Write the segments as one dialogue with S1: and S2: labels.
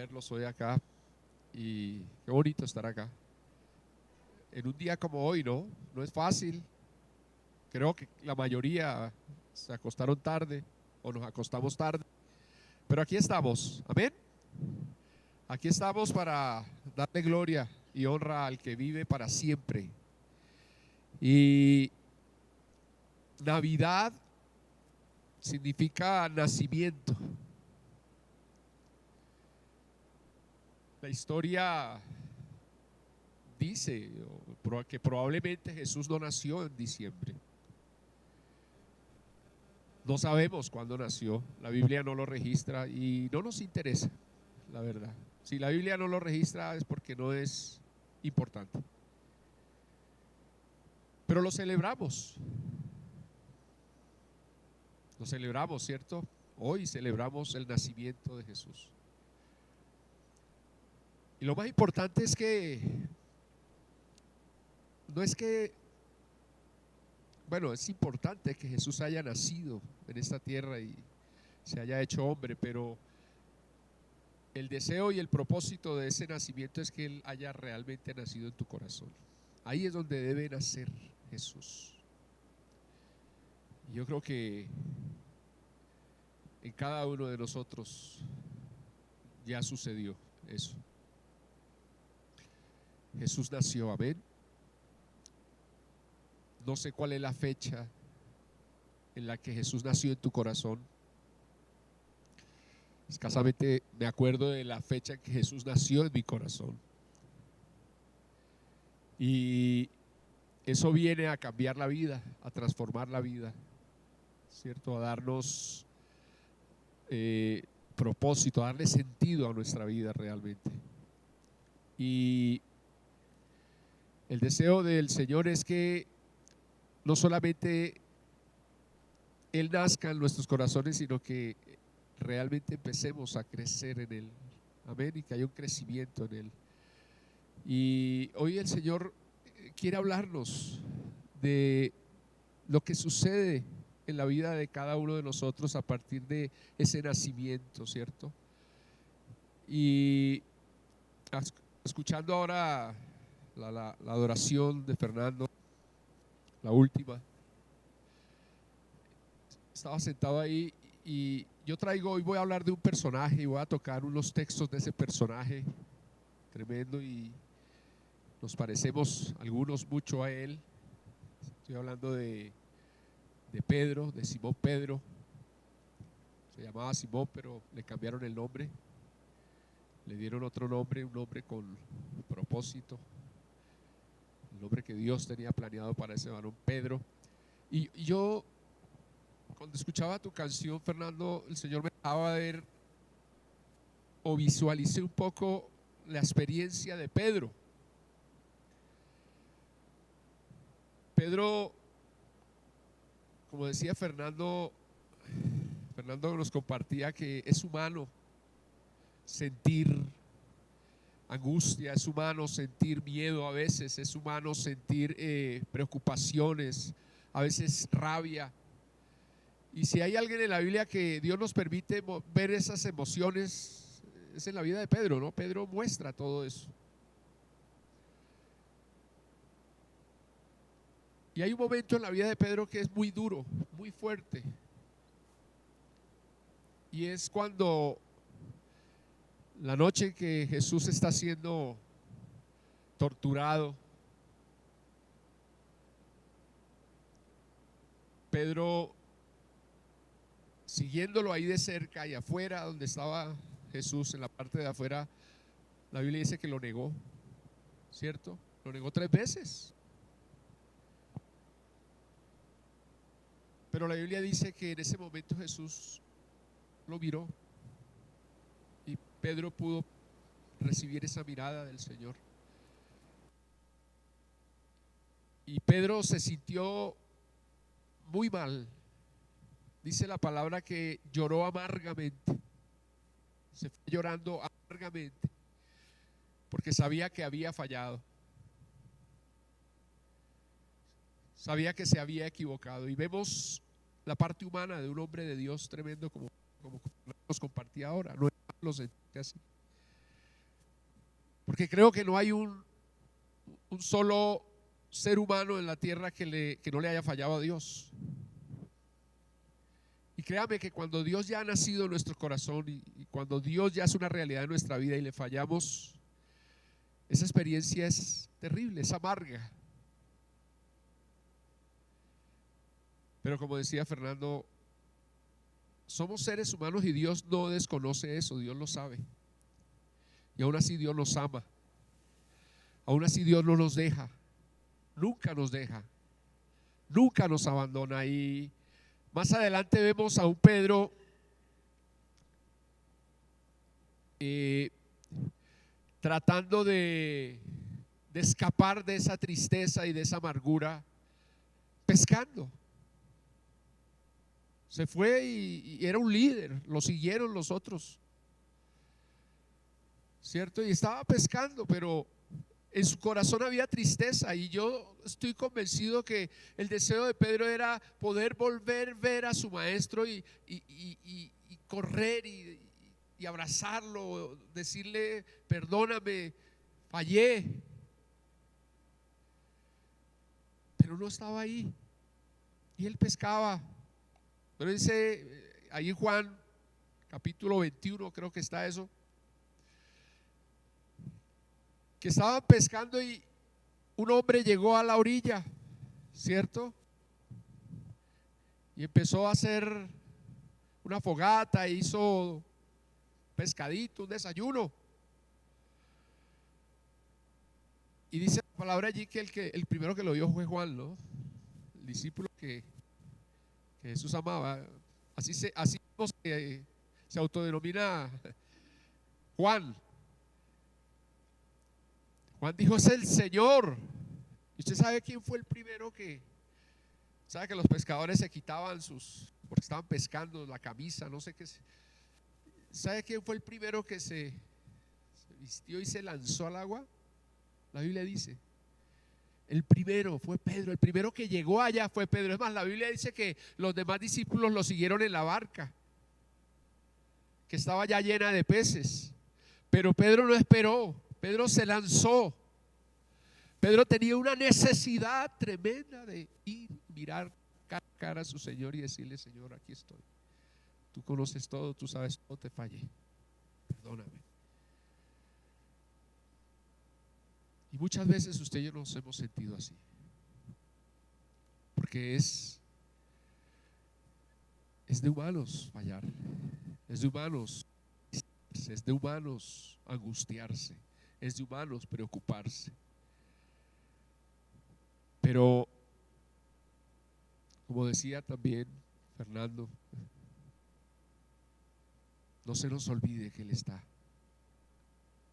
S1: verlos hoy acá y qué bonito estar acá. En un día como hoy, ¿no? No es fácil. Creo que la mayoría se acostaron tarde o nos acostamos tarde, pero aquí estamos. Amén. Aquí estamos para darle gloria y honra al que vive para siempre. Y Navidad significa nacimiento. La historia dice que probablemente Jesús no nació en diciembre. No sabemos cuándo nació, la Biblia no lo registra y no nos interesa, la verdad. Si la Biblia no lo registra es porque no es importante. Pero lo celebramos, ¿cierto? Hoy celebramos el nacimiento de Jesús. Y lo más importante es que, no es que, bueno, es importante que Jesús haya nacido en esta tierra y se haya hecho hombre, pero el deseo y el propósito de ese nacimiento es que Él haya realmente nacido en tu corazón. Ahí es donde debe nacer Jesús. Y yo creo que en cada uno de nosotros ya sucedió eso. Jesús nació, amén. No sé cuál es la fecha en la que Jesús nació en tu corazón. Escasamente me acuerdo de la fecha en que Jesús nació en mi corazón. Y eso viene a cambiar la vida, a transformar la vida, ¿cierto? A darnos propósito, a darle sentido a nuestra vida realmente. Y el deseo del Señor es que no solamente Él nazca en nuestros corazones, sino que realmente empecemos a crecer en Él. Amén. Y que haya un crecimiento en Él. Y hoy el Señor quiere hablarnos de lo que sucede en la vida de cada uno de nosotros a partir de ese nacimiento, ¿cierto? Y escuchando ahora la adoración de Fernando, la última, estaba sentado ahí y yo hoy voy a hablar de un personaje y voy a tocar unos textos de ese personaje tremendo y nos parecemos algunos mucho a él. Estoy hablando de Pedro, de Simón Pedro. Se llamaba Simón, pero le cambiaron el nombre. Le dieron otro nombre, un nombre con propósito. El nombre que Dios tenía planeado para ese varón, Pedro. Y yo, cuando escuchaba tu canción, Fernando, el Señor me dejaba ver o visualicé un poco la experiencia de Pedro. Pedro, como decía Fernando nos compartía que es humano sentir angustia, es humano sentir miedo a veces, es humano sentir preocupaciones, a veces rabia. Y si hay alguien en la Biblia que Dios nos permite ver esas emociones, es en la vida de Pedro, ¿no? Pedro muestra todo eso. Y hay un momento en la vida de Pedro que es muy duro, muy fuerte. Y es cuando la noche que Jesús está siendo torturado, Pedro, siguiéndolo ahí de cerca y afuera donde estaba Jesús, en la parte de afuera, la Biblia dice que lo negó, ¿cierto? Lo negó 3 veces. Pero la Biblia dice que en ese momento Jesús lo miró y Pedro pudo recibir esa mirada del Señor. Y Pedro se sintió muy mal. Dice la palabra que lloró amargamente. Se fue llorando amargamente porque sabía que había fallado. Sabía que se había equivocado. Y vemos la parte humana de un hombre de Dios tremendo como nos compartía ahora. No es malo sentirse así. Porque creo que no hay un solo ser humano en la tierra que no le haya fallado a Dios. Y créame que cuando Dios ya ha nacido en nuestro corazón y cuando Dios ya es una realidad en nuestra vida y le fallamos, esa experiencia es terrible, es amarga. Pero como decía Fernando, somos seres humanos y Dios no desconoce eso, Dios lo sabe. Y aún así Dios nos ama. Aún así Dios no nos deja. Nunca nos deja. Nunca nos abandona. Y más adelante vemos a un Pedro tratando de escapar de esa tristeza y de esa amargura pescando. Se fue y era un líder, lo siguieron los otros, ¿cierto? Y estaba pescando, pero en su corazón había tristeza, y yo estoy convencido que el deseo de Pedro era poder volver a ver a su maestro y correr y abrazarlo, decirle: perdóname, fallé. Pero no estaba ahí y él pescaba. Pero dice ahí en Juan capítulo 21, creo que está eso, que estaban pescando y un hombre llegó a la orilla, ¿cierto? Y empezó a hacer una fogata, hizo pescadito, un desayuno. Y dice la palabra allí que el primero que lo vio fue Juan, ¿no? El discípulo que Jesús amaba. Así se autodenomina Juan. Juan dijo: es el Señor. ¿Y usted sabe quién fue el primero sabe que los pescadores se quitaban porque estaban pescando, la camisa, no sé qué? ¿Sabe quién fue el primero que se vistió y se lanzó al agua? La Biblia dice: el primero fue Pedro, el primero que llegó allá fue Pedro. Es más, la Biblia dice que los demás discípulos lo siguieron en la barca, que estaba ya llena de peces. Pero Pedro no esperó, Pedro se lanzó. Pedro tenía una necesidad tremenda de ir, mirar cara a cara a su Señor y decirle: Señor, aquí estoy. Tú conoces todo, tú sabes todo, te fallé, perdóname. Y muchas veces usted y yo nos hemos sentido así, porque es de humanos fallar, es de humanos angustiarse, es de humanos preocuparse. Pero como decía también Fernando, no se nos olvide que Él está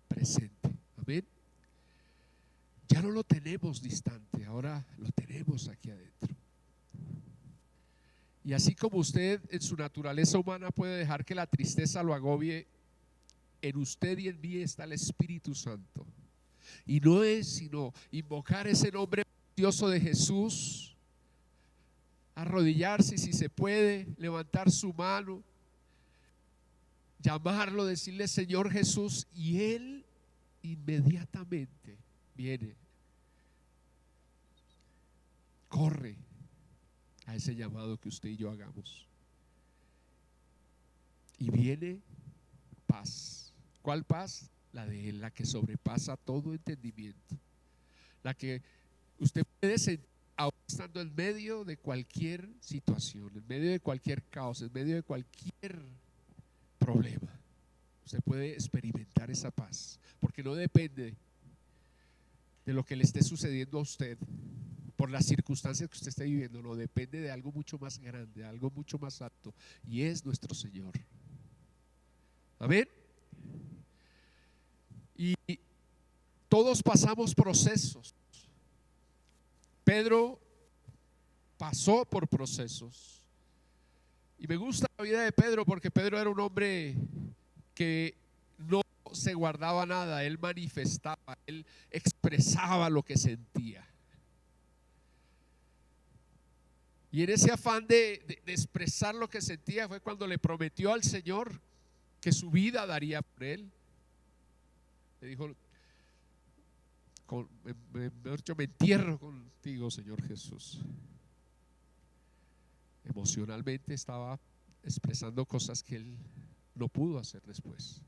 S1: presente. Amén. Ya no lo tenemos distante, ahora lo tenemos aquí adentro. Y así como usted en su naturaleza humana puede dejar que la tristeza lo agobie, en usted y en mí está el Espíritu Santo. Y no es sino invocar ese nombre precioso de Jesús, arrodillarse y, si se puede, levantar su mano, llamarlo, decirle: Señor Jesús, y Él inmediatamente viene, corre a ese llamado que usted y yo hagamos, y viene paz. ¿Cuál paz? La de Él, la que sobrepasa todo entendimiento, la que usted puede sentir aún estando en medio de cualquier situación, en medio de cualquier caos, en medio de cualquier problema. Usted puede experimentar esa paz, porque no depende de lo que le esté sucediendo a usted, por las circunstancias que usted esté viviendo. No, depende de algo mucho más grande, algo mucho más alto, y es nuestro Señor. Amén. Y todos pasamos procesos. Pedro pasó por procesos, y me gusta la vida de Pedro porque Pedro era un hombre que no se guardaba nada, él manifestaba, él expresaba lo que sentía. Y en ese afán de expresar lo que sentía fue cuando le prometió al Señor que su vida daría por él. Le dijo: me entierro contigo, Señor Jesús. Emocionalmente estaba expresando cosas que él no pudo hacer después,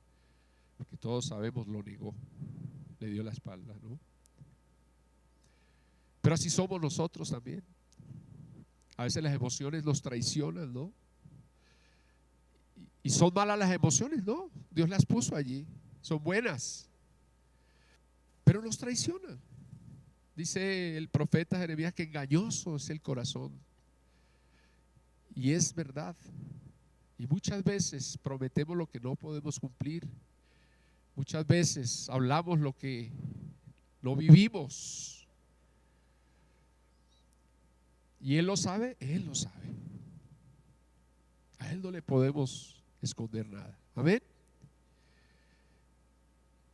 S1: porque todos sabemos lo negó, le dio la espalda, ¿no? Pero así somos nosotros también. A veces las emociones nos traicionan, ¿no? Y son malas las emociones, ¿no? Dios las puso allí, son buenas, pero nos traicionan. Dice el profeta Jeremías que engañoso es el corazón. Y es verdad. Y muchas veces prometemos lo que no podemos cumplir. Muchas veces hablamos lo que no vivimos. Y Él lo sabe, Él lo sabe. A Él no le podemos esconder nada. Amén.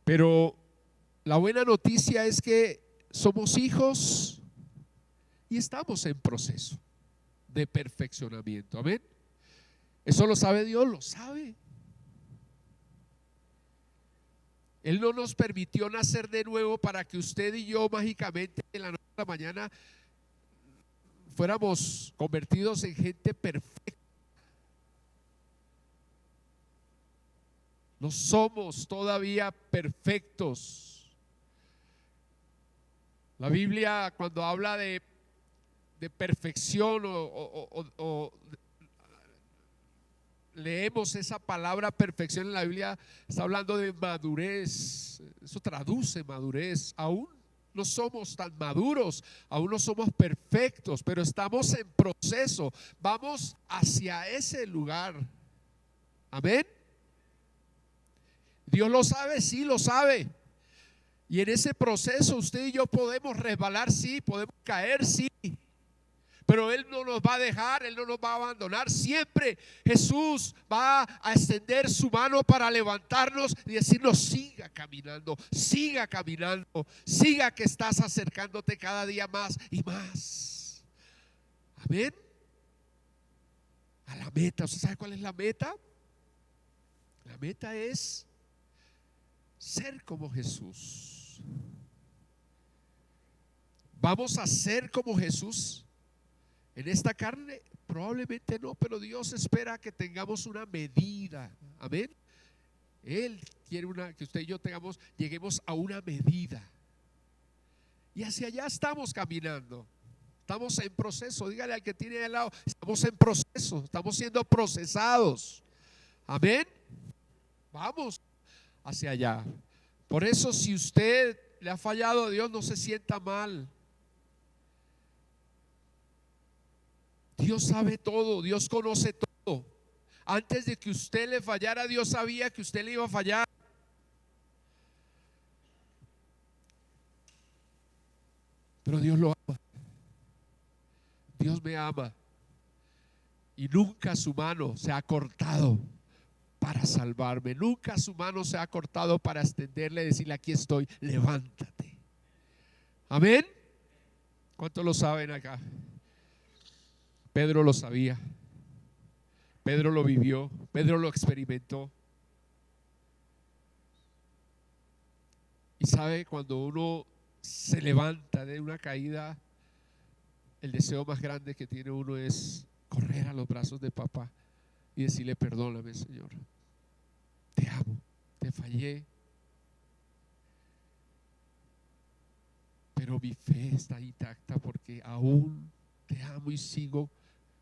S1: Pero la buena noticia es que somos hijos y estamos en proceso de perfeccionamiento. Amén. Eso lo sabe Dios, lo sabe. Él no nos permitió nacer de nuevo para que usted y yo mágicamente en la noche de la mañana fuéramos convertidos en gente perfecta. No somos todavía perfectos. La Biblia, cuando habla de perfección o leemos esa palabra perfección en la Biblia, está hablando de madurez. Eso traduce madurez. Aún no somos tan maduros, aún no somos perfectos, pero estamos en proceso. Vamos hacia ese lugar. Amén. Dios lo sabe, sí lo sabe. Y en ese proceso usted y yo podemos resbalar, sí, podemos caer, sí. Pero Él no nos va a dejar, Él no nos va a abandonar. Siempre Jesús va a extender su mano para levantarnos y decirnos: siga caminando, siga caminando, siga, que estás acercándote cada día más y más. Amén. A la meta. ¿Usted sabe cuál es la meta? La meta es ser como Jesús. ¿Vamos a ser como Jesús en esta carne? Probablemente no, pero Dios espera que tengamos una medida. Amén. Él quiere que usted y yo lleguemos a una medida. Y hacia allá estamos caminando. Estamos en proceso. Dígale al que tiene al lado: estamos en proceso, estamos siendo procesados. Amén. Vamos hacia allá. Por eso, si usted le ha fallado a Dios, no se sienta mal. Dios sabe todo, Dios conoce todo. Antes de que usted le fallara, Dios sabía que usted le iba a fallar. Pero Dios lo ama. Dios me ama. Y nunca su mano se ha cortado para salvarme. Nunca su mano se ha cortado para extenderle y decirle: aquí estoy, levántate. Amén. ¿Cuántos lo saben acá? Pedro lo sabía. Pedro lo vivió. Pedro lo experimentó. Y sabe, cuando uno se levanta de una caída, el deseo más grande que tiene uno es correr a los brazos de papá y decirle: perdóname, Señor, te amo, te fallé, pero mi fe está intacta porque aún te amo y sigo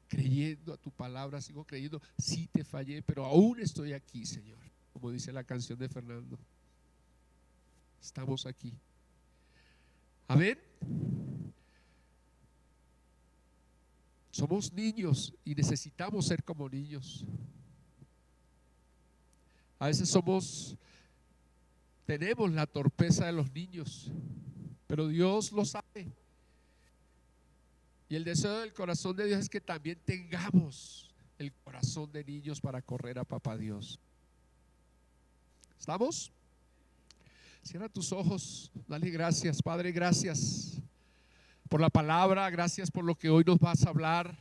S1: creyendo a tu palabra, sigo creyendo. Sí te fallé, pero aún estoy aquí, Señor. Como dice la canción de Fernando, estamos aquí. Amén. Somos niños y necesitamos ser como niños. A veces tenemos la torpeza de los niños, pero Dios lo sabe. Y el deseo del corazón de Dios es que también tengamos el corazón de niños para correr a papá Dios. ¿Estamos? Cierra tus ojos, dale gracias, Padre, gracias por la palabra, gracias por lo que hoy nos vas a hablar.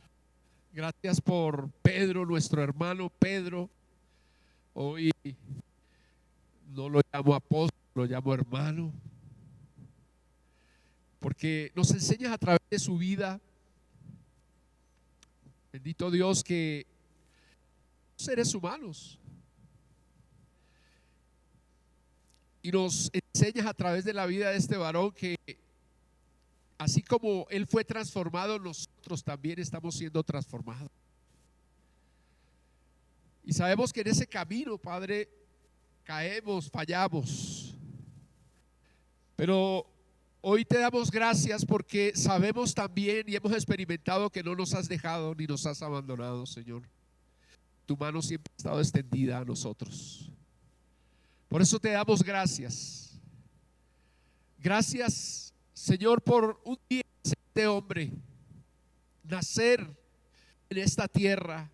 S1: Gracias por Pedro, nuestro hermano Pedro. Hoy no lo llamo apóstol, lo llamo hermano. porque nos enseñas a través de su vida, bendito Dios, que seres humanos, y nos enseñas a través de la vida de este varón que así como él fue transformado, nosotros también estamos siendo transformados. Y sabemos que en ese camino, Padre, caemos, fallamos, pero hoy te damos gracias porque sabemos también y hemos experimentado que no nos has dejado ni nos has abandonado, Señor. Tu mano siempre ha estado extendida a nosotros. Por eso te damos gracias. Gracias, Señor, por un día de este hombre nacer en esta tierra,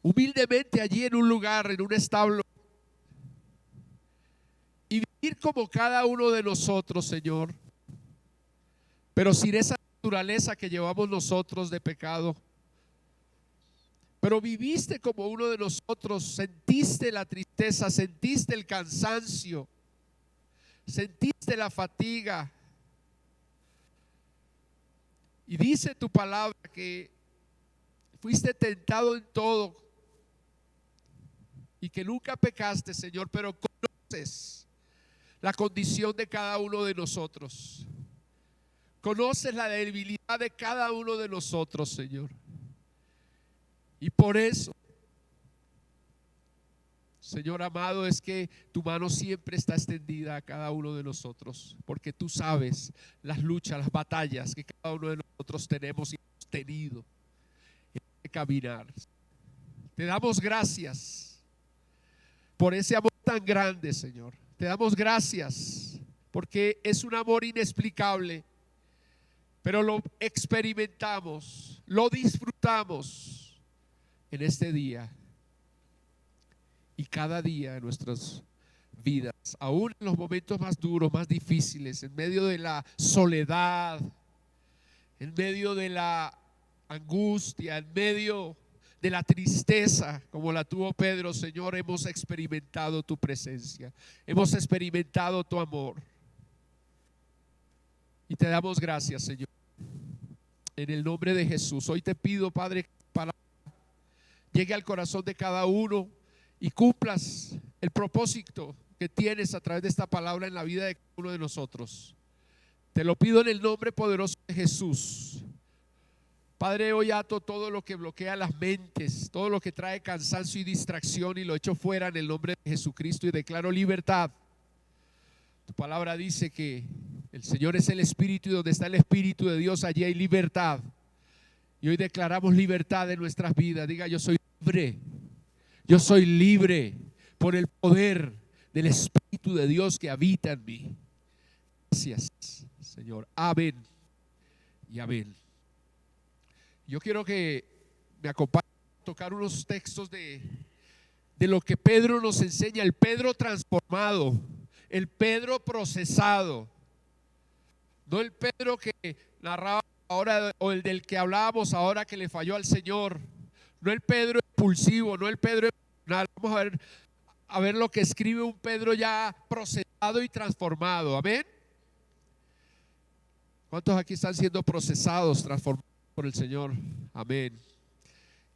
S1: humildemente allí en un lugar, en un establo, y vivir como cada uno de nosotros, Señor, pero sin esa naturaleza que llevamos nosotros de pecado. Pero viviste como uno de nosotros, sentiste la tristeza, sentiste el cansancio, sentiste la fatiga. Y dice tu palabra que fuiste tentado en todo y que nunca pecaste, Señor, pero conoces la condición de cada uno de nosotros. Conoces la debilidad de cada uno de nosotros, Señor. Y por eso, Señor amado, es que tu mano siempre está extendida a cada uno de nosotros, porque tú sabes las luchas, las batallas que cada uno de nosotros tenemos y hemos tenido en este caminar. Te damos gracias por ese amor tan grande, Señor. Te damos gracias porque es un amor inexplicable, pero lo experimentamos, lo disfrutamos en este día y cada día de nuestras vidas, aún en los momentos más duros, más difíciles, en medio de la soledad, en medio de la angustia, en medio de la tristeza como la tuvo Pedro. Señor, hemos experimentado tu presencia, hemos experimentado tu amor y te damos gracias, Señor, en el nombre de Jesús. Hoy te pido, Padre, para llegue al corazón de cada uno y cumplas el propósito que tienes a través de esta palabra en la vida de cada uno de nosotros. Te lo pido en el nombre poderoso de Jesús. Padre, hoy ato todo lo que bloquea las mentes, todo lo que trae cansancio y distracción, y lo echo fuera en el nombre de Jesucristo y declaro libertad. Tu palabra dice que el Señor es el Espíritu, y donde está el Espíritu de Dios, allí hay libertad. Y hoy declaramos libertad en nuestras vidas. Diga: yo soy libre. Yo soy libre por el poder del Espíritu de Dios que habita en mí. Gracias, Señor. Amén y amén. Yo quiero que me acompañen a tocar unos textos de lo que Pedro nos enseña. El Pedro transformado, el Pedro procesado. No el Pedro que narraba ahora, o el del que hablábamos ahora, que le falló al Señor. No el Pedro impulsivo, no el Pedro emocional. Vamos a ver lo que escribe un Pedro ya procesado y transformado. Amén. ¿Cuántos aquí están siendo procesados, transformados por el Señor? Amén.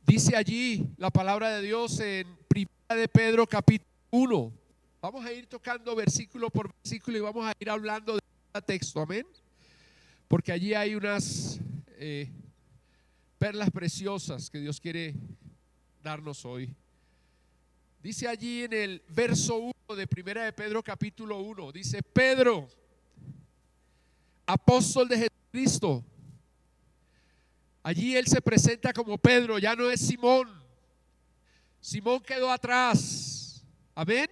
S1: Dice allí la palabra de Dios en Primera de Pedro capítulo 1. Vamos a ir tocando versículo por versículo y vamos a ir hablando de cada texto. Amén. Porque allí hay unas perlas preciosas que Dios quiere darnos hoy. Dice allí en el verso 1 de Primera de Pedro capítulo 1, dice: Pedro, apóstol de Jesucristo. Allí él se presenta como Pedro, ya no es Simón. Simón quedó atrás. Amén.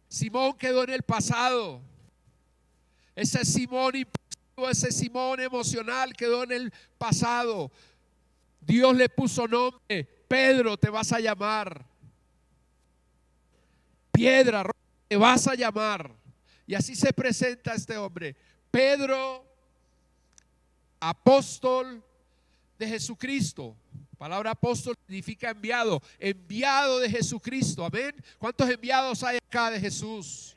S1: Simón quedó en el pasado. Ese Simón impulsivo, ese Simón emocional quedó en el pasado. Dios le puso nombre. Pedro te vas a llamar. Piedra, roca, te vas a llamar. Y así se presenta este hombre. Pedro, apóstol de Jesucristo. Palabra apóstol significa enviado, enviado de Jesucristo. Amén. ¿Cuántos enviados hay acá de Jesús?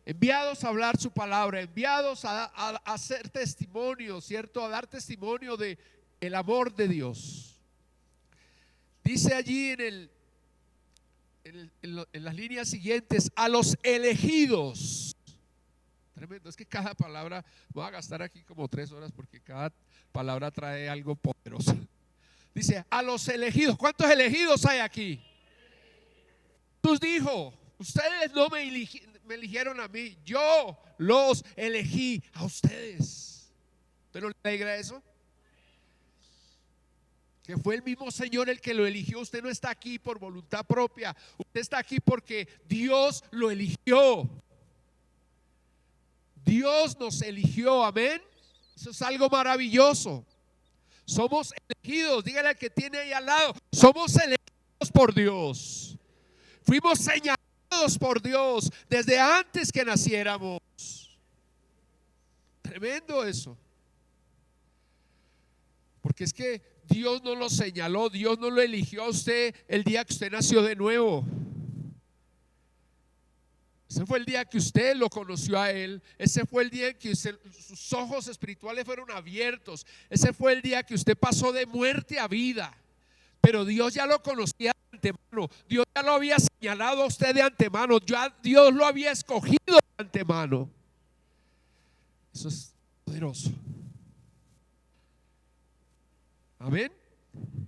S1: enviados a hablar su palabra, enviados a hacer testimonio, ¿cierto? A dar testimonio de el amor de Dios. Dice allí en las líneas siguientes, a los elegidos. Tremendo, es que cada palabra, voy a gastar aquí como 3 horas porque cada palabra trae algo poderoso. Dice, a los elegidos. ¿Cuántos elegidos hay aquí? Jesús dijo, ustedes no me eligieron a mí, yo los elegí a ustedes. ¿Usted no le alegra eso? Que fue el mismo Señor el que lo eligió. Usted no está aquí por voluntad propia, usted está aquí porque Dios lo eligió. Dios nos eligió, amén. Eso es algo maravilloso. Somos elegidos. Dígale al que tiene ahí al lado, somos elegidos por Dios. Fuimos señalados por Dios desde antes que naciéramos. Tremendo eso. Porque es que Dios no lo señaló, Dios no lo eligió a usted el día que usted nació de nuevo. Ese fue el día que usted lo conoció a Él. Ese fue el día en que sus ojos espirituales fueron abiertos. Ese fue el día que usted pasó de muerte a vida. Pero Dios ya lo conocía de antemano. Dios ya lo había señalado a usted de antemano. Ya Dios lo había escogido de antemano. Eso es poderoso. Amén.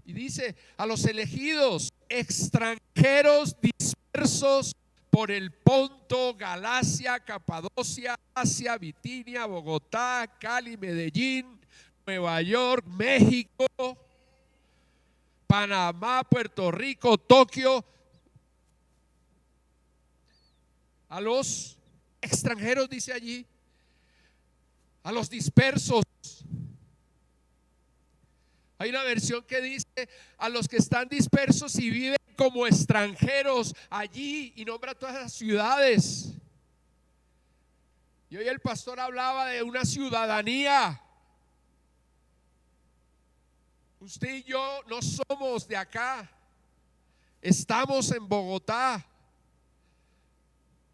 S1: Y dice, a los elegidos, extranjeros dispersos por el Ponto, Galacia, Capadocia, Asia, Bitinia, Bogotá, Cali, Medellín, Nueva York, México, Panamá, Puerto Rico, Tokio. A los extranjeros, dice allí, a los dispersos. Hay una versión que dice a los que están dispersos y viven como extranjeros allí, y nombra todas las ciudades. Y hoy el pastor hablaba de una ciudadanía. Usted y yo no somos de acá, estamos en Bogotá.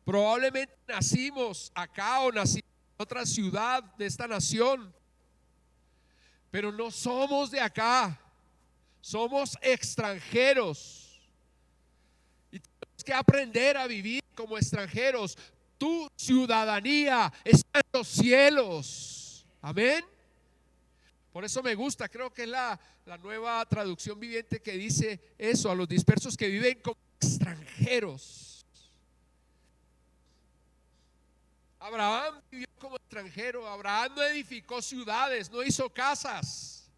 S1: Probablemente nacimos acá o nacimos en otra ciudad de esta nación, pero no somos de acá, somos extranjeros. Y tenemos que aprender a vivir como extranjeros. Tu ciudadanía está en los cielos. Amén. Por eso me gusta, creo que es la nueva traducción viviente que dice eso, a los dispersos que viven como extranjeros. Abraham vivió como extranjero. Abraham no edificó ciudades, no hizo casas.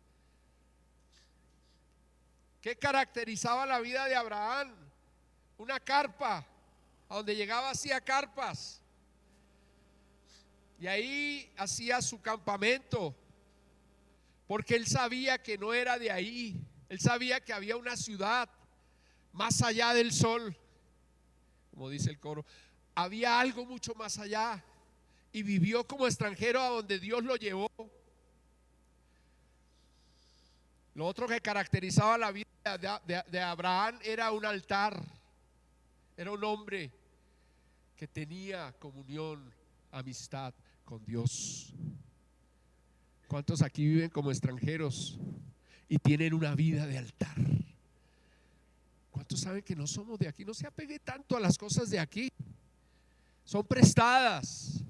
S1: ¿Qué caracterizaba la vida de Abraham? Una carpa, a donde llegaba hacía carpas. Y ahí hacía su campamento, porque él sabía que no era de ahí. Él sabía que había una ciudad más allá del sol, como dice el coro. Había algo mucho más allá. Y vivió como extranjero a donde Dios lo llevó. Lo otro que caracterizaba la vida de Abraham era un altar. Era un hombre que tenía comunión, amistad con Dios. ¿Cuántos aquí viven como extranjeros y tienen una vida de altar? ¿Cuántos saben que no somos de aquí? No se apegue tanto a las cosas de aquí. Son prestadas.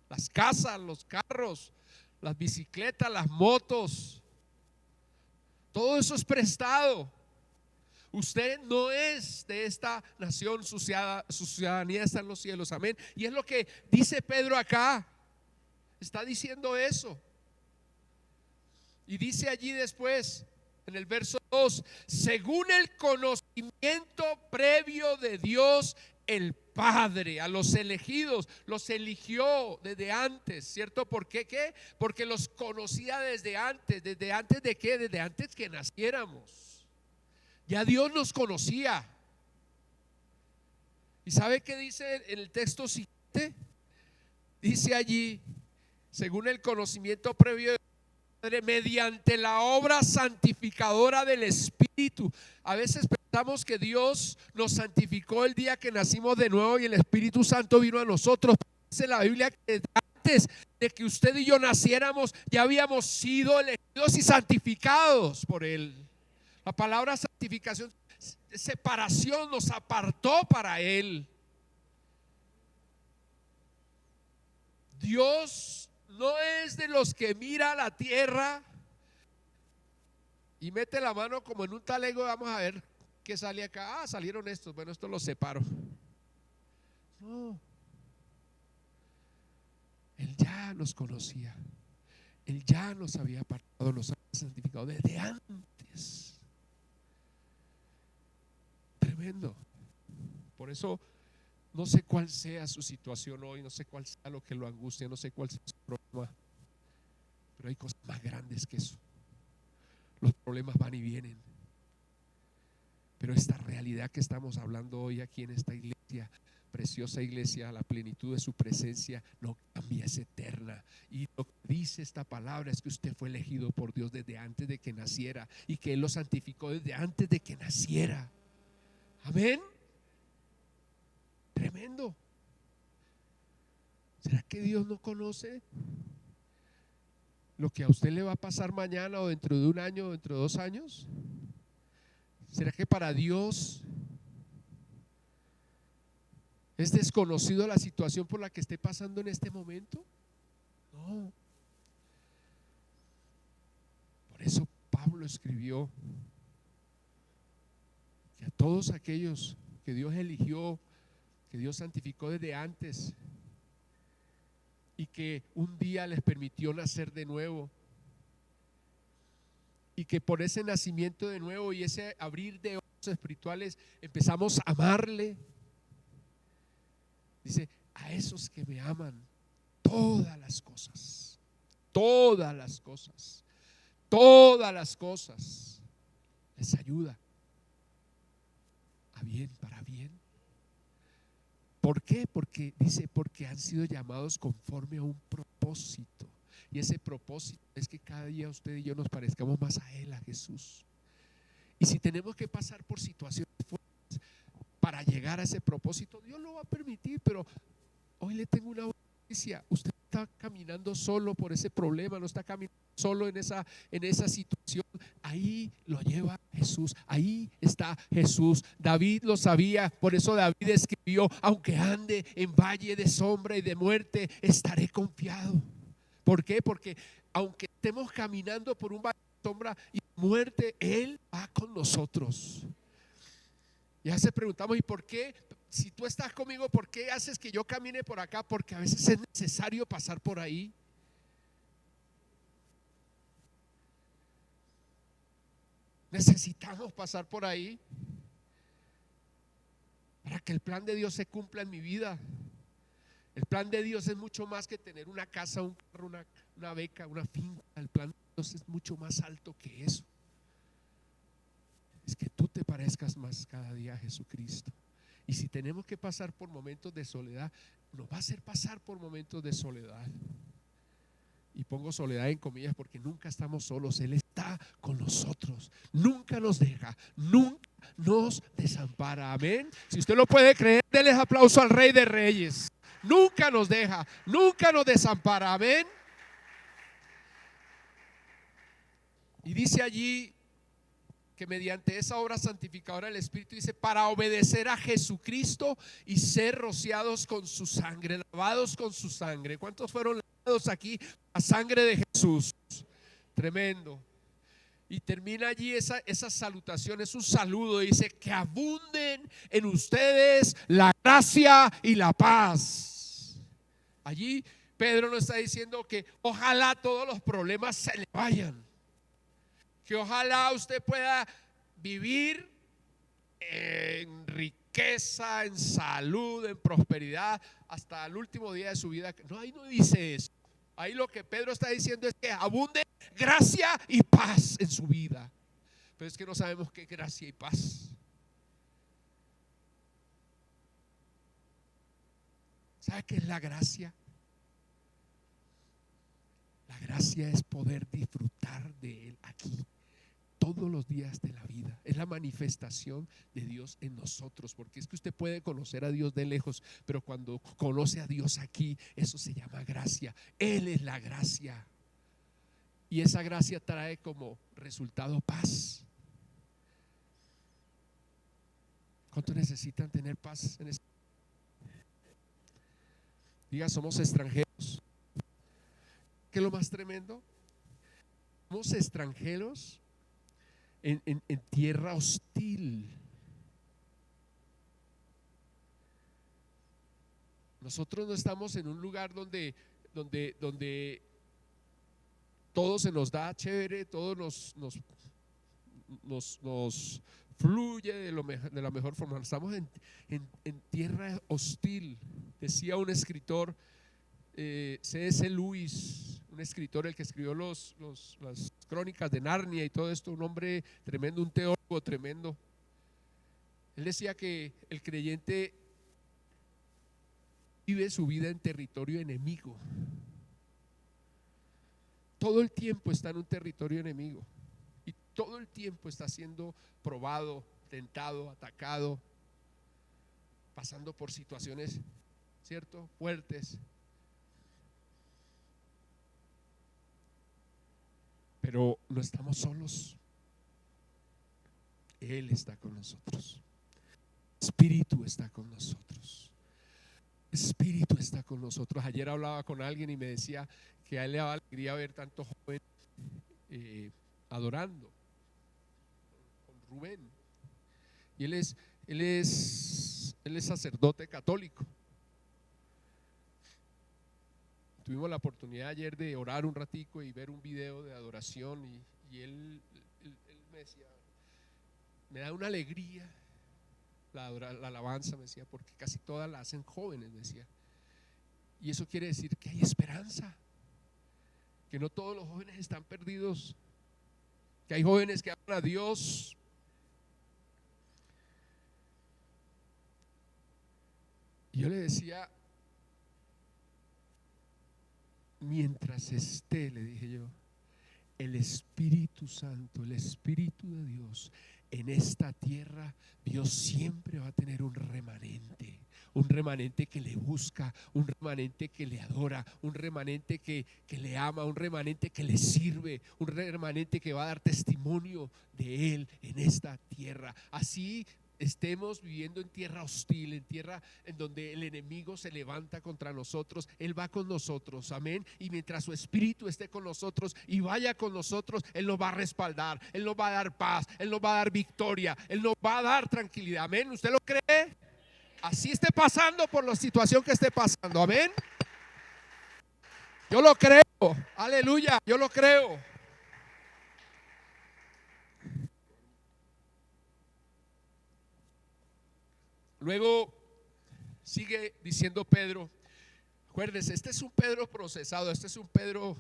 S1: Las casas, los carros, las bicicletas, las motos, todo eso es prestado. Usted no es de esta nación, su ciudadanía está en los cielos, amén. Y es lo que dice Pedro acá, está diciendo eso. Y dice allí después, en el verso 2, según el conocimiento previo de Dios el Padre, a los elegidos, los eligió desde antes, ¿cierto? ¿Por qué? ¿Qué? Porque los conocía desde antes de qué, desde antes que naciéramos. Ya Dios nos conocía. ¿Y sabe qué dice en el texto siguiente? Dice allí, según el conocimiento previo de Padre, mediante la obra santificadora del Espíritu. A veces pensamos que Dios nos santificó el día que nacimos de nuevo y el Espíritu Santo vino a nosotros. dice la Biblia que desde antes de que usted y yo naciéramos ya habíamos sido elegidos y santificados por Él. La palabra santificación, separación, nos apartó para Él. Dios no es de los que mira la tierra y mete la mano como en un talego. Vamos a ver qué sale acá. Salieron estos. Bueno, estos los separo. No. Él ya nos conocía. Él ya nos había apartado, nos había santificado desde antes. Tremendo. Por eso no sé cuál sea su situación hoy, no sé cuál sea lo que lo angustia, no sé cuál sea su problema, pero hay cosas más grandes que eso. Los problemas van y vienen, pero esta realidad que estamos hablando hoy aquí en esta iglesia, preciosa iglesia, la plenitud de su presencia no cambia, es eterna. Y lo que dice esta palabra es que usted fue elegido por Dios desde antes de que naciera y que Él lo santificó desde antes de que naciera. Amén. Tremendo. ¿Será que Dios no conoce lo que a usted le va a pasar mañana o dentro de un año o dentro de 2 años? ¿Será que para Dios es desconocido la situación por la que esté pasando en este momento? No. Por eso Pablo escribió que a todos aquellos que Dios eligió, que Dios santificó desde antes y que un día les permitió nacer de nuevo, y que por ese nacimiento de nuevo y ese abrir de ojos espirituales empezamos a amarle. Dice: a esos que me aman, todas las cosas, todas las cosas, todas las cosas les ayuda a bien, para bien. ¿Por qué? Porque dice, porque han sido llamados conforme a un propósito. Y ese propósito es que cada día usted y yo nos parezcamos más a Él, a Jesús. Y si tenemos que pasar por situaciones fuertes para llegar a ese propósito, Dios lo va a permitir. Pero hoy le tengo una noticia: usted está caminando solo por ese problema, no está caminando solo en esa situación. Ahí lo lleva Jesús, ahí está Jesús. David lo sabía, por eso David escribió: aunque ande en valle de sombra y de muerte, estaré confiado. ¿Por qué? Porque aunque estemos caminando por un valle de sombra y muerte, Él va con nosotros. Y a veces preguntamos: ¿y por qué? Si tú estás conmigo, ¿por qué haces que yo camine por acá? Porque a veces es necesario pasar por ahí. Necesitamos pasar por ahí para que el plan de Dios se cumpla en mi vida. El plan de Dios es mucho más que tener una casa, un carro, una beca, una finca. El plan de Dios es mucho más alto que eso. Es que tú te parezcas más cada día a Jesucristo. Y si tenemos que pasar por momentos de soledad, nos va a hacer pasar por momentos de soledad. Y pongo soledad en comillas porque nunca estamos solos. Él está con nosotros, nunca nos deja, nunca nos desampara. Amén. Si usted lo puede creer, denles aplauso al Rey de Reyes. Nunca nos deja, nunca nos desampara. Amén. Y dice allí que mediante esa obra santificadora del Espíritu, dice, para obedecer a Jesucristo y ser rociados con su sangre, lavados con su sangre. ¿Cuántos fueron lavados aquí a sangre de Jesús? Tremendo. Y termina allí esa salutación, es un saludo. Dice: que abunden en ustedes la gracia y la paz. Allí Pedro nos está diciendo que ojalá todos los problemas se le vayan, que ojalá usted pueda vivir en riqueza, en salud, en prosperidad hasta el último día de su vida. No, ahí no dice eso. Ahí lo que Pedro está diciendo es que abunde gracia y paz en su vida. Pero es que no sabemos qué gracia y paz. ¿Sabe qué es la gracia? La gracia es poder disfrutar de Él aquí todos los días de la vida. Es la manifestación de Dios en nosotros, porque es que usted puede conocer a Dios de lejos, pero cuando conoce a Dios aquí, eso se llama gracia. Él es la gracia, y esa gracia trae como resultado paz. ¿Cuántos necesitan tener paz en este? Diga, somos extranjeros. ¿Qué es lo más tremendo? Somos extranjeros en tierra hostil. Nosotros no estamos en un lugar donde todo se nos da chévere, todo nos fluye de la mejor forma. Estamos en tierra hostil. Decía un escritor, C.S. Lewis, un escritor, el que escribió las crónicas de Narnia y todo esto, un hombre tremendo, un teólogo tremendo. Él decía que el creyente vive su vida en territorio enemigo. Todo el tiempo está en un territorio enemigo y todo el tiempo está siendo probado, tentado, atacado, pasando por situaciones, ¿cierto?, fuertes. Pero no estamos solos. Él está con nosotros. Espíritu está con nosotros. Espíritu está con nosotros. Ayer hablaba con alguien y me decía que a él le daba alegría ver tantos jóvenes adorando con Rubén. Y él es sacerdote católico. Tuvimos la oportunidad ayer de orar un ratico y ver un video de adoración y él me decía, me da una alegría la alabanza, me decía, porque casi todas la hacen jóvenes, me decía. Y eso quiere decir que hay esperanza, que no todos los jóvenes están perdidos, que hay jóvenes que aman a Dios. Y yo le decía, mientras esté, le dije yo, el Espíritu Santo, el Espíritu de Dios en esta tierra, Dios siempre va a tener un remanente que le busca, un remanente que le adora, un remanente que le ama, un remanente que le sirve, un remanente que va a dar testimonio de Él en esta tierra. Así estemos viviendo en tierra hostil, en tierra en donde el enemigo se levanta contra nosotros, Él va con nosotros, amén. Y mientras su Espíritu esté con nosotros y vaya con nosotros, Él nos va a respaldar, Él nos va a dar paz, Él nos va a dar victoria, Él nos va a dar tranquilidad, amén. ¿Usted lo cree? Así esté pasando por la situación que esté pasando, amén. Yo lo creo, aleluya, yo lo creo. Luego sigue diciendo Pedro, acuérdense, este es un Pedro procesado, este es un Pedro,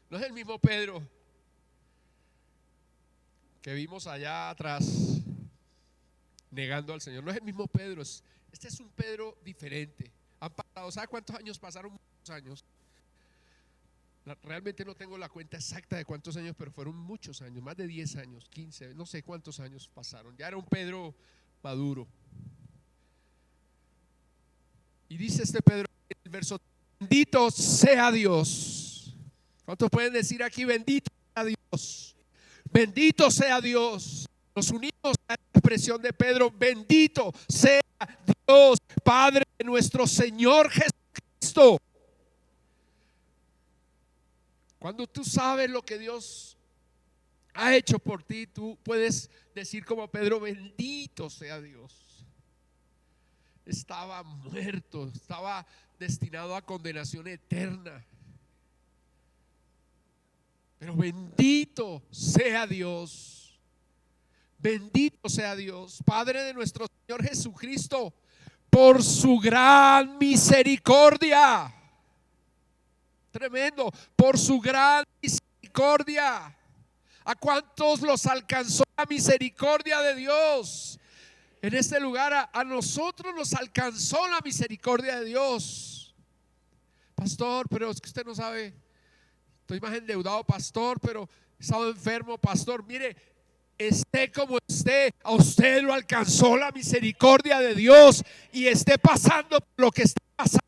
S1: no es el mismo Pedro que vimos allá atrás negando al Señor, no es el mismo Pedro, este es un Pedro diferente. Han pasado, ¿sabe cuántos años pasaron? Muchos años. Realmente no tengo la cuenta exacta de cuántos años, pero fueron muchos años, más de 10 años, 15, no sé cuántos años pasaron. Ya era un Pedro maduro. Y dice este Pedro en el verso: bendito sea Dios. ¿Cuántos pueden decir aquí bendito sea Dios? Bendito sea Dios. Nos unimos a la expresión de Pedro: bendito sea Dios, Padre de nuestro Señor Jesucristo. Cuando tú sabes lo que Dios ha hecho por ti, tú puedes decir como Pedro: bendito sea Dios. Estaba muerto, estaba destinado a condenación eterna, pero bendito sea Dios, bendito sea Dios, Padre de nuestro Señor Jesucristo, por su gran misericordia. Tremendo, por su gran misericordia. ¿A cuántos los alcanzó la misericordia de Dios? En este lugar a nosotros nos alcanzó la misericordia de Dios. Pastor, pero es que usted no sabe, estoy más endeudado, pastor, pero he estado enfermo, pastor. Mire, esté como esté, a usted lo alcanzó la misericordia de Dios y esté pasando por lo que está pasando,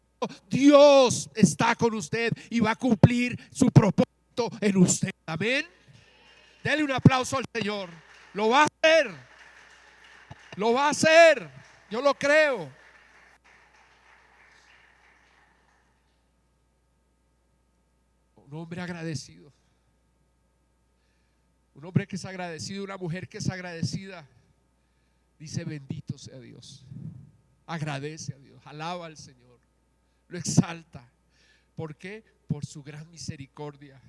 S1: Dios está con usted y va a cumplir su propósito en usted. Amén. Dele un aplauso al Señor. Lo va a hacer. Lo va a hacer. Yo lo creo. Un hombre agradecido. Un hombre que es agradecido, una mujer que es agradecida, dice: bendito sea Dios. Agradece a Dios, alaba al Señor, lo exalta. ¿Por qué? Por su gran misericordia.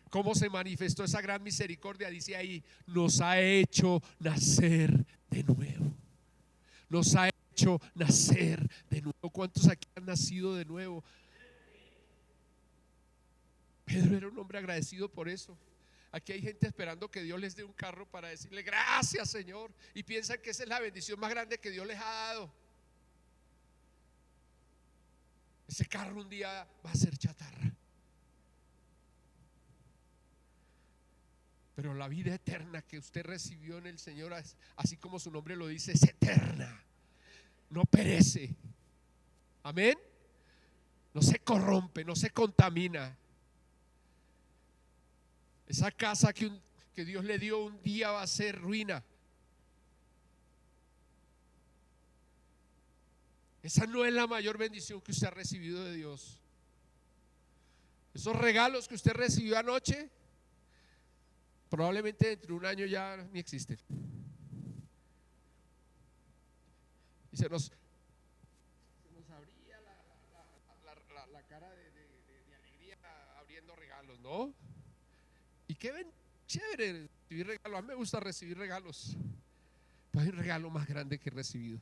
S1: ¿Cómo se manifestó esa gran misericordia? Dice ahí: nos ha hecho nacer de nuevo. Nos ha hecho nacer de nuevo. ¿Cuántos aquí han nacido de nuevo? Pedro era un hombre agradecido por eso. Aquí hay gente esperando que Dios les dé un carro para decirle: gracias, Señor, y piensan que esa es la bendición más grande que Dios les ha dado. Ese carro un día va a ser chatarra, pero la vida eterna que usted recibió en el Señor, así como su nombre lo dice, es eterna, no perece. Amén. No se corrompe, no se contamina. Esa casa que Dios le dio un día va a ser ruina. Esa no es la mayor bendición que usted ha recibido de Dios. Esos regalos que usted recibió anoche, probablemente dentro de un año ya ni existen. Y se nos abría la cara de alegría abriendo regalos, ¿no? Y qué chévere recibir regalos. A mí me gusta recibir regalos, pero hay un regalo más grande que he recibido,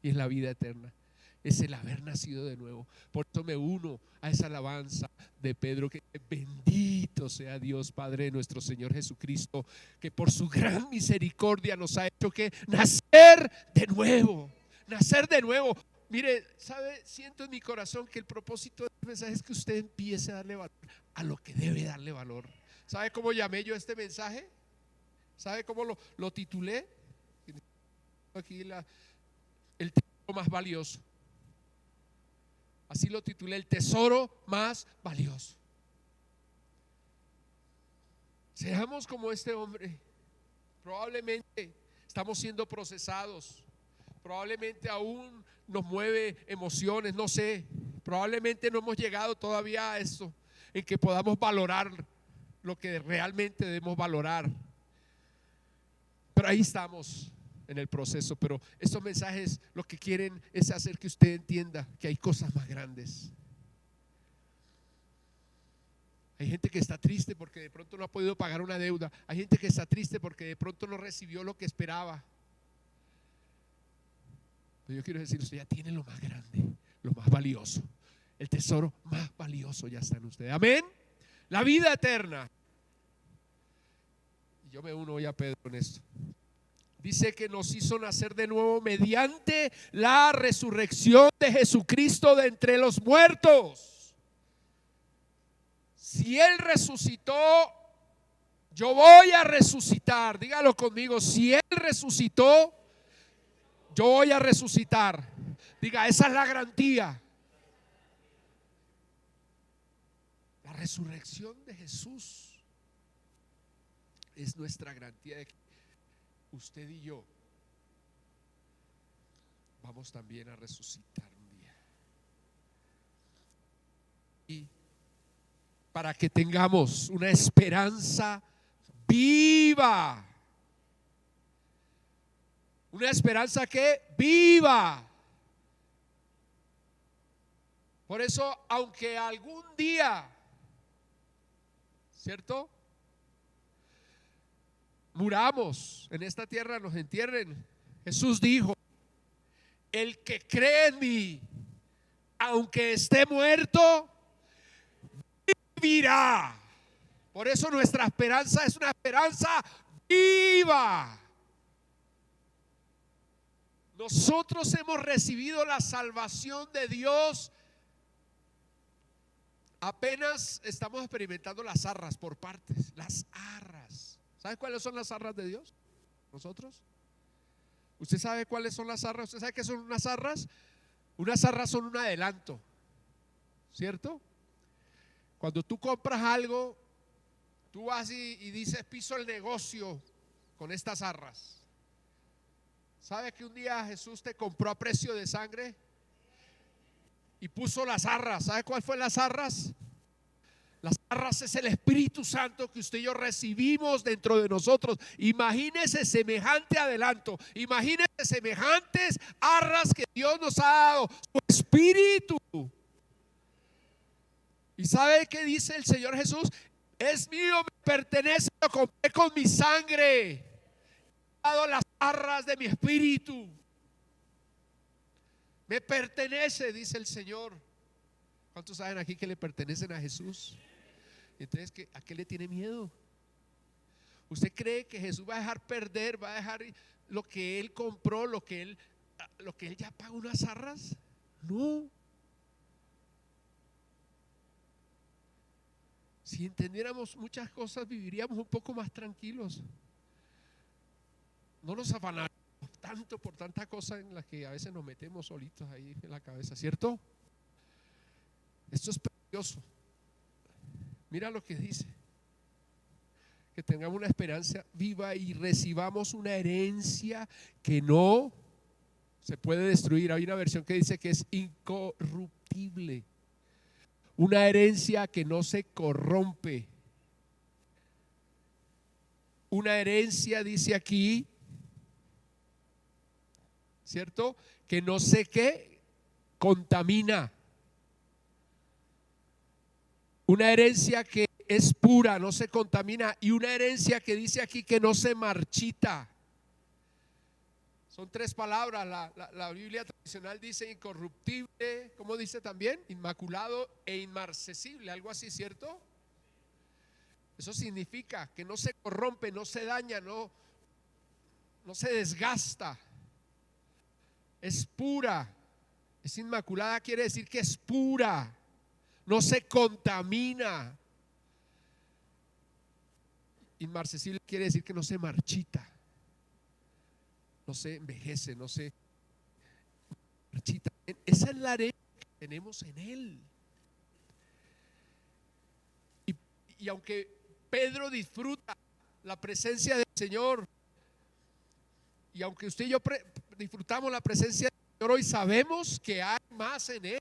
S1: y es la vida eterna. Es el haber nacido de nuevo. Por eso me uno a esa alabanza de Pedro, que bendito sea Dios Padre de nuestro Señor Jesucristo, que por su gran misericordia nos ha hecho que nacer de nuevo. Nacer de nuevo. Mire, ¿sabe? Siento en mi corazón que el propósito del mensaje es que usted empiece a darle valor a lo que debe darle valor. ¿Sabe cómo llamé yo este mensaje? ¿Sabe cómo lo titulé? Aquí el tesoro más valioso. Así lo titulé: el tesoro más valioso. Seamos como este hombre. Probablemente estamos siendo procesados. Probablemente aún nos mueve emociones, no sé. Probablemente no hemos llegado todavía a eso, en que podamos valorar lo que realmente debemos valorar. Pero ahí estamos en el proceso. Pero estos mensajes lo que quieren es hacer que usted entienda que hay cosas más grandes. Hay gente que está triste porque de pronto no ha podido pagar una deuda. Hay gente que está triste porque de pronto no recibió lo que esperaba. Pero yo quiero decir, usted ya tiene lo más grande, lo más valioso. El tesoro más valioso ya está en usted. Amén. La vida eterna. Y yo me uno hoy a Pedro en esto. Dice que nos hizo nacer de nuevo mediante la resurrección de Jesucristo de entre los muertos. Si Él resucitó, yo voy a resucitar. Dígalo conmigo: si Él resucitó, yo voy a resucitar. Diga: esa es la garantía. La resurrección de Jesús es nuestra garantía de que usted y yo vamos también a resucitar un día. Y para que tengamos una esperanza viva. Una esperanza que viva. Por eso, aunque algún día, ¿cierto?, muramos en esta tierra, nos entierren, Jesús dijo: el que cree en mí, aunque esté muerto, vivirá. Por eso nuestra esperanza es una esperanza viva. Nosotros hemos recibido la salvación de Dios. Apenas estamos experimentando las arras por partes. Las arras. ¿Sabe cuáles son las arras de Dios? Nosotros. ¿Usted sabe cuáles son las arras? ¿Usted sabe qué son unas arras? Unas arras son un adelanto, ¿cierto? Cuando tú compras algo, tú vas y dices, piso el negocio con estas arras. ¿Sabe que un día Jesús te compró a precio de sangre? Y puso las arras. ¿Sabe cuál fue las arras? Las arras es el Espíritu Santo que usted y yo recibimos dentro de nosotros. Imagínese semejante adelanto. Imagínese semejantes arras que Dios nos ha dado. Su Espíritu. ¿Y sabe qué dice el Señor Jesús? Es mío, me pertenece, lo compré con mi sangre. He dado las arras de mi Espíritu. Me pertenece, dice el Señor. ¿Cuántos saben aquí que le pertenecen a Jesús? Entonces, ¿a qué le tiene miedo? ¿Usted cree que Jesús va a dejar perder, va a dejar lo que Él compró, lo que Él ya pagó unas arras? No. Si entendiéramos muchas cosas, viviríamos un poco más tranquilos. No nos afanaríamos tanto por tanta cosa en la que a veces nos metemos solitos ahí en la cabeza, ¿cierto? Esto es precioso. Mira lo que dice: que tengamos una esperanza viva y recibamos una herencia que no se puede destruir. Hay una versión que dice que es incorruptible, una herencia que no se corrompe, una herencia, dice aquí, ¿cierto? Que no sé qué contamina, una herencia que es pura, no se contamina, y una herencia que dice aquí que no se marchita. Son tres palabras. La Biblia tradicional dice incorruptible, ¿cómo dice también? Inmaculado e inmarcesible, algo así, ¿cierto? Eso significa que no se corrompe, no se daña, no se desgasta. Es pura, es inmaculada, quiere decir que es pura, no se contamina. Inmarcesible quiere decir que no se marchita, no se envejece, no se marchita. Esa es la herencia que tenemos en Él. Y aunque Pedro disfruta la presencia del Señor, y aunque usted y yo disfrutamos la presencia del Señor hoy, sabemos que hay más en Él.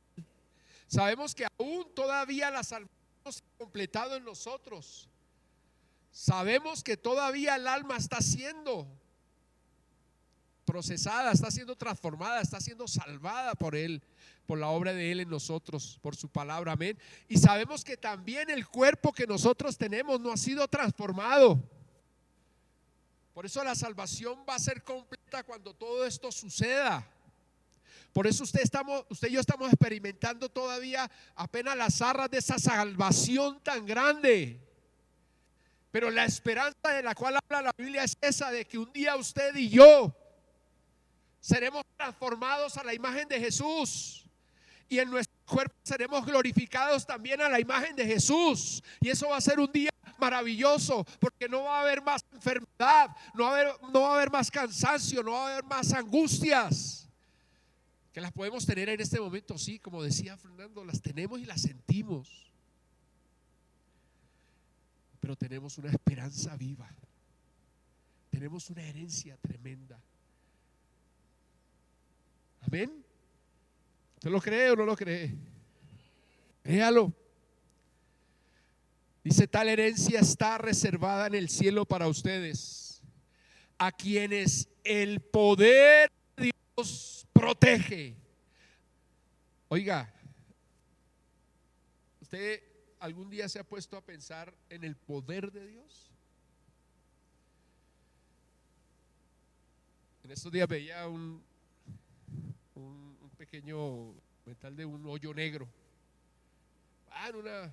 S1: Sabemos que aún todavía la salvación no se ha completado en nosotros. Sabemos que todavía el alma está siendo procesada, está siendo transformada, está siendo salvada por Él, por la obra de Él en nosotros, por su palabra, amén. Y sabemos que también el cuerpo que nosotros tenemos no ha sido transformado. Por eso la salvación va a ser completa cuando todo esto suceda. Por eso usted y yo estamos experimentando todavía apenas las arras de esa salvación tan grande. Pero la esperanza de la cual habla la Biblia es esa, de que un día usted y yo seremos transformados a la imagen de Jesús, y en nuestro cuerpo seremos glorificados también a la imagen de Jesús. Y eso va a ser un día maravilloso, porque no va a haber más enfermedad, no va a haber más cansancio, no va a haber más angustias, que las podemos tener en este momento. Sí, como decía Fernando, las tenemos y las sentimos, pero tenemos una esperanza viva, tenemos una herencia tremenda. Amén. ¿Usted lo cree o no lo cree? Créalo. Dice: tal herencia está reservada en el cielo para ustedes, a quienes el poder de Dios protege. Oiga, ¿usted algún día se ha puesto a pensar en el poder de Dios? En estos días veía un pequeño metal de un hoyo negro en una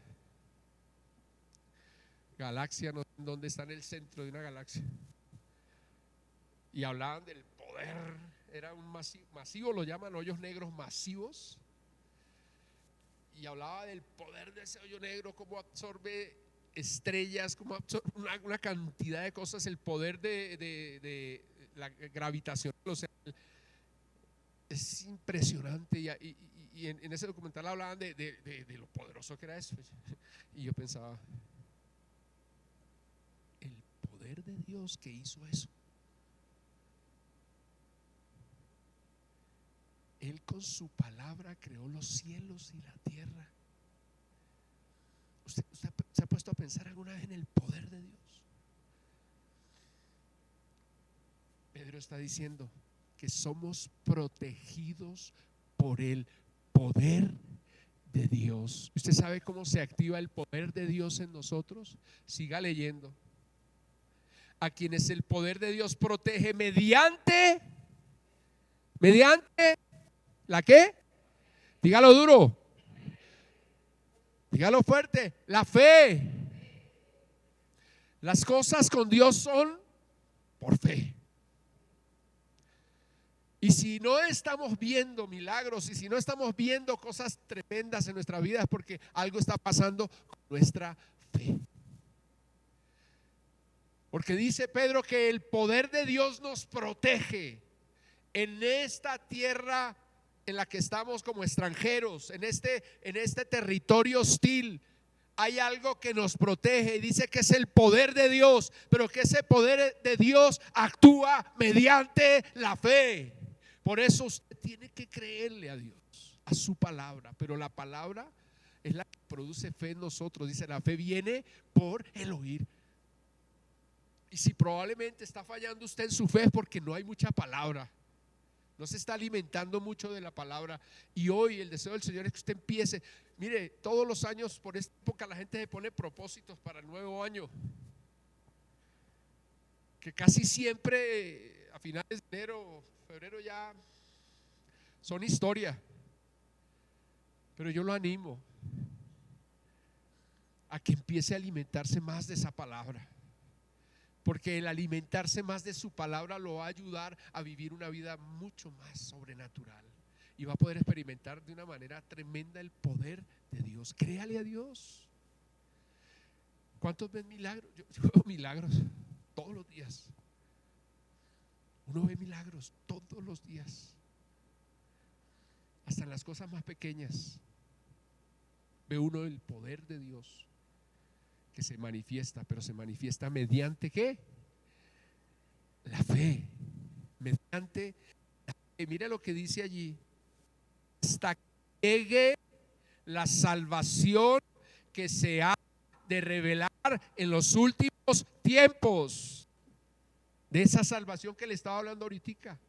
S1: galaxia, no sé dónde, está en el centro de una galaxia, y hablaban del poder. Era un masivo, lo llaman hoyos negros masivos, y hablaba del poder de ese hoyo negro, cómo absorbe estrellas, como una cantidad de cosas, el poder de la gravitación, o sea, es impresionante. Y en ese documental hablaban de lo poderoso que era eso. Y yo pensaba, el poder de Dios que hizo eso, Él con su palabra creó los cielos y la tierra. ¿Usted se ha puesto a pensar alguna vez en el poder de Dios? Pedro está diciendo que somos protegidos por el poder de Dios. ¿Usted sabe cómo se activa el poder de Dios en nosotros? Siga leyendo. A quienes el poder de Dios protege mediante ¿la qué? Dígalo duro, dígalo fuerte, la fe. Las cosas con Dios son por fe. Y si no estamos viendo milagros, y si no estamos viendo cosas tremendas en nuestra vida, es porque algo está pasando con nuestra fe. Porque dice Pedro que el poder de Dios nos protege en esta tierra en la que estamos como extranjeros, en este territorio hostil. Hay algo que nos protege y dice que es el poder de Dios, pero que ese poder de Dios actúa mediante la fe. Por eso usted tiene que creerle a Dios, a su palabra, pero la palabra es la que produce fe en nosotros. Dice, la fe viene por el oír. Y si probablemente está fallando usted en su fe es porque no hay mucha palabra, no se está alimentando mucho de la palabra. Y hoy el deseo del Señor es que usted empiece. Mire, todos los años por esta época la gente se pone propósitos para el nuevo año, que casi siempre a finales de enero, febrero ya son historia. Pero yo lo animo a que empiece a alimentarse más de esa palabra, porque el alimentarse más de su palabra lo va a ayudar a vivir una vida mucho más sobrenatural y va a poder experimentar de una manera tremenda el poder de Dios. Créale a Dios. ¿Cuántos ven milagros? Yo veo milagros todos los días. Uno ve milagros todos los días, hasta en las cosas más pequeñas ve uno el poder de Dios que se manifiesta, pero se manifiesta mediante ¿qué? La fe. Mediante la fe. Mira lo que dice allí: hasta que llegue la salvación que se ha de revelar en los últimos tiempos. De esa salvación que le estaba hablando ahorita.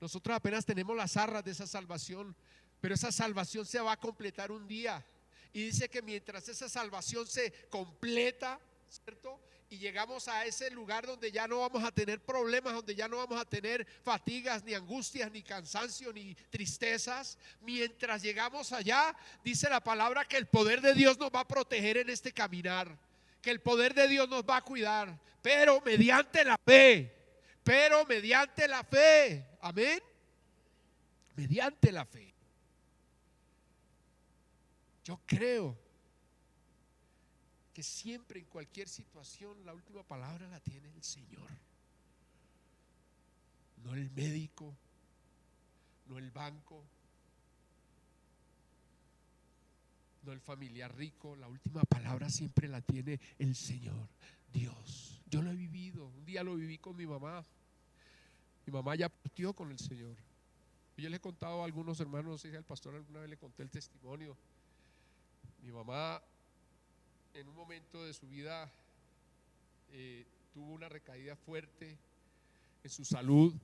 S1: Nosotros apenas tenemos las arras de esa salvación, pero esa salvación se va a completar un día. Y dice que mientras esa salvación se completa, ¿cierto? Y llegamos a ese lugar donde ya no vamos a tener problemas, donde ya no vamos a tener fatigas, ni angustias, ni cansancio, ni tristezas. Mientras llegamos allá, dice la palabra que el poder de Dios nos va a proteger en este caminar, que el poder de Dios nos va a cuidar, pero mediante la fe. Pero mediante la fe, amén. Mediante la fe. Yo creo que siempre, en cualquier situación, la última palabra la tiene el Señor, no el médico, no el banco, no el familiar rico. La última palabra siempre la tiene el Señor, Dios. Yo lo he vivido, un día lo viví con mi mamá. Mi mamá ya partió con el Señor. Yo le he contado a algunos hermanos, no sé si al pastor alguna vez le conté el testimonio. Mi mamá en un momento de su vida tuvo una recaída fuerte en su salud,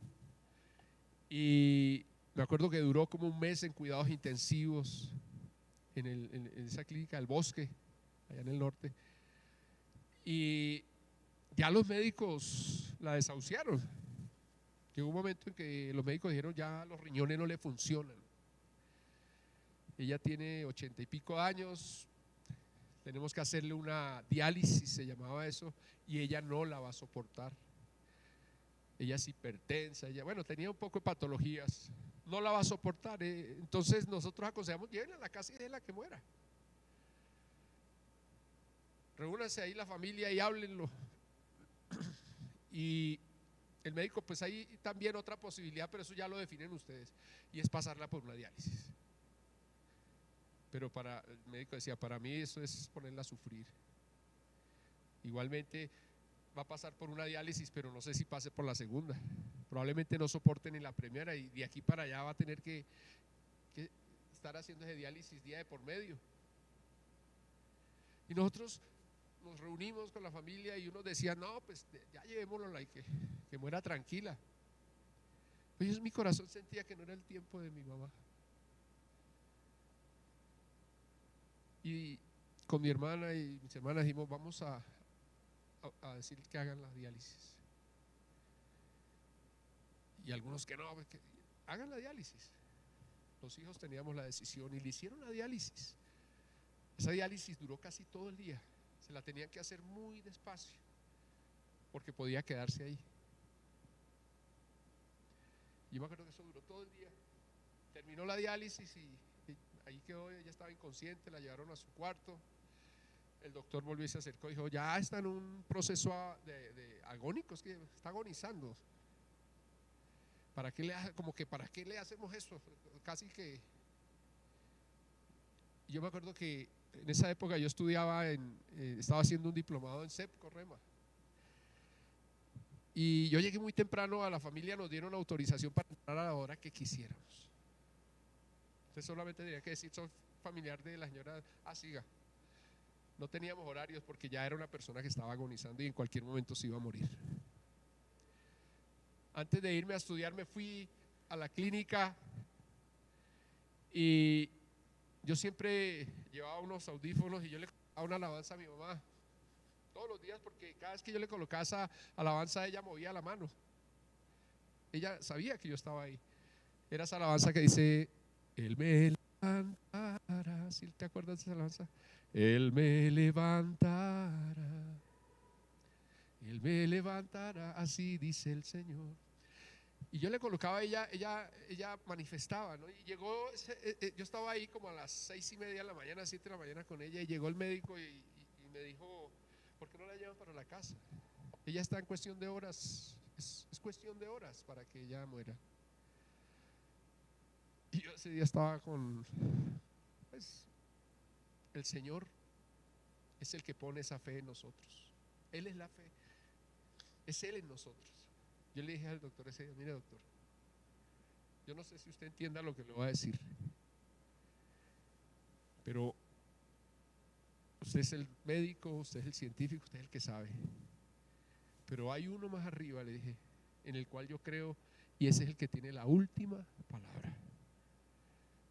S1: y me acuerdo que duró como un mes en cuidados intensivos en esa clínica del Bosque, allá en el norte, y ya los médicos la desahuciaron. Llegó un momento en que los médicos dijeron ya los riñones no le funcionan. Ella tiene 80 y pico años, tenemos que hacerle una diálisis, se llamaba eso, y ella no la va a soportar. Ella es hipertensa, ella, bueno, tenía un poco de patologías, no la va a soportar. Entonces nosotros aconsejamos, llévenla a la casa y déjenla que muera. reúnanse ahí la familia y háblenlo. Y el médico, pues hay también otra posibilidad, pero eso ya lo definen ustedes, y es pasarla por una diálisis. Pero el médico decía, para mí eso es ponerla a sufrir. Igualmente va a pasar por una diálisis, pero no sé si pase por la segunda. Probablemente no soporte ni la primera, y de aquí para allá va a tener que estar haciendo ese diálisis día de por medio. Y nosotros nos reunimos con la familia y uno decía, no, pues ya llevémoslo, que muera tranquila. Pues mi corazón sentía que no era el tiempo de mi mamá. Y con mi hermana y mis hermanas dijimos, vamos a decir que hagan la diálisis. Y algunos que no, que hagan la diálisis. Los hijos teníamos la decisión y le hicieron la diálisis. Esa diálisis duró casi todo el día. Se la tenían que hacer muy despacio porque podía quedarse ahí. Yo me acuerdo que eso duró todo el día. Terminó la diálisis y ahí quedó. Ella estaba inconsciente, la llevaron a su cuarto. El doctor volvió y se acercó y dijo, ya está en un proceso de agónico, es que está agonizando. ¿Para qué le hacemos eso? Casi que. Yo me acuerdo que en esa época yo estudiaba estaba haciendo un diplomado en CEP Rema. Y yo llegué muy temprano a la familia, nos dieron autorización para entrar a la hora que quisiéramos. Entonces solamente tenía que decir, soy familiar de la señora Siga. No teníamos horarios porque ya era una persona que estaba agonizando y en cualquier momento se iba a morir. Antes de irme a estudiar me fui a la clínica y yo siempre llevaba unos audífonos y yo le colocaba una alabanza a mi mamá todos los días, porque cada vez que yo le colocaba esa alabanza ella movía la mano. Ella sabía que yo estaba ahí. Era esa alabanza que dice, Él me levantará. ¿Sí te acuerdas de esa alabanza? Él me levantará. Él me levantará, así dice el Señor. Y yo le colocaba, ella manifestaba, ¿no? Y llegó, yo estaba ahí como a las 6:30 de la mañana, 7 de la mañana con ella, y llegó el médico y me dijo, ¿por qué no la llevan para la casa? Ella está en cuestión de horas, es cuestión de horas para que ella muera. Y yo ese día estaba pues, el Señor es el que pone esa fe en nosotros. Él es la fe, es Él en nosotros. Yo le dije al doctor ese día, mire doctor, yo no sé si usted entienda lo que le voy a decir, pero usted es el médico, usted es el científico, usted es el que sabe. Pero hay uno más arriba, le dije, en el cual yo creo, y ese es el que tiene la última palabra.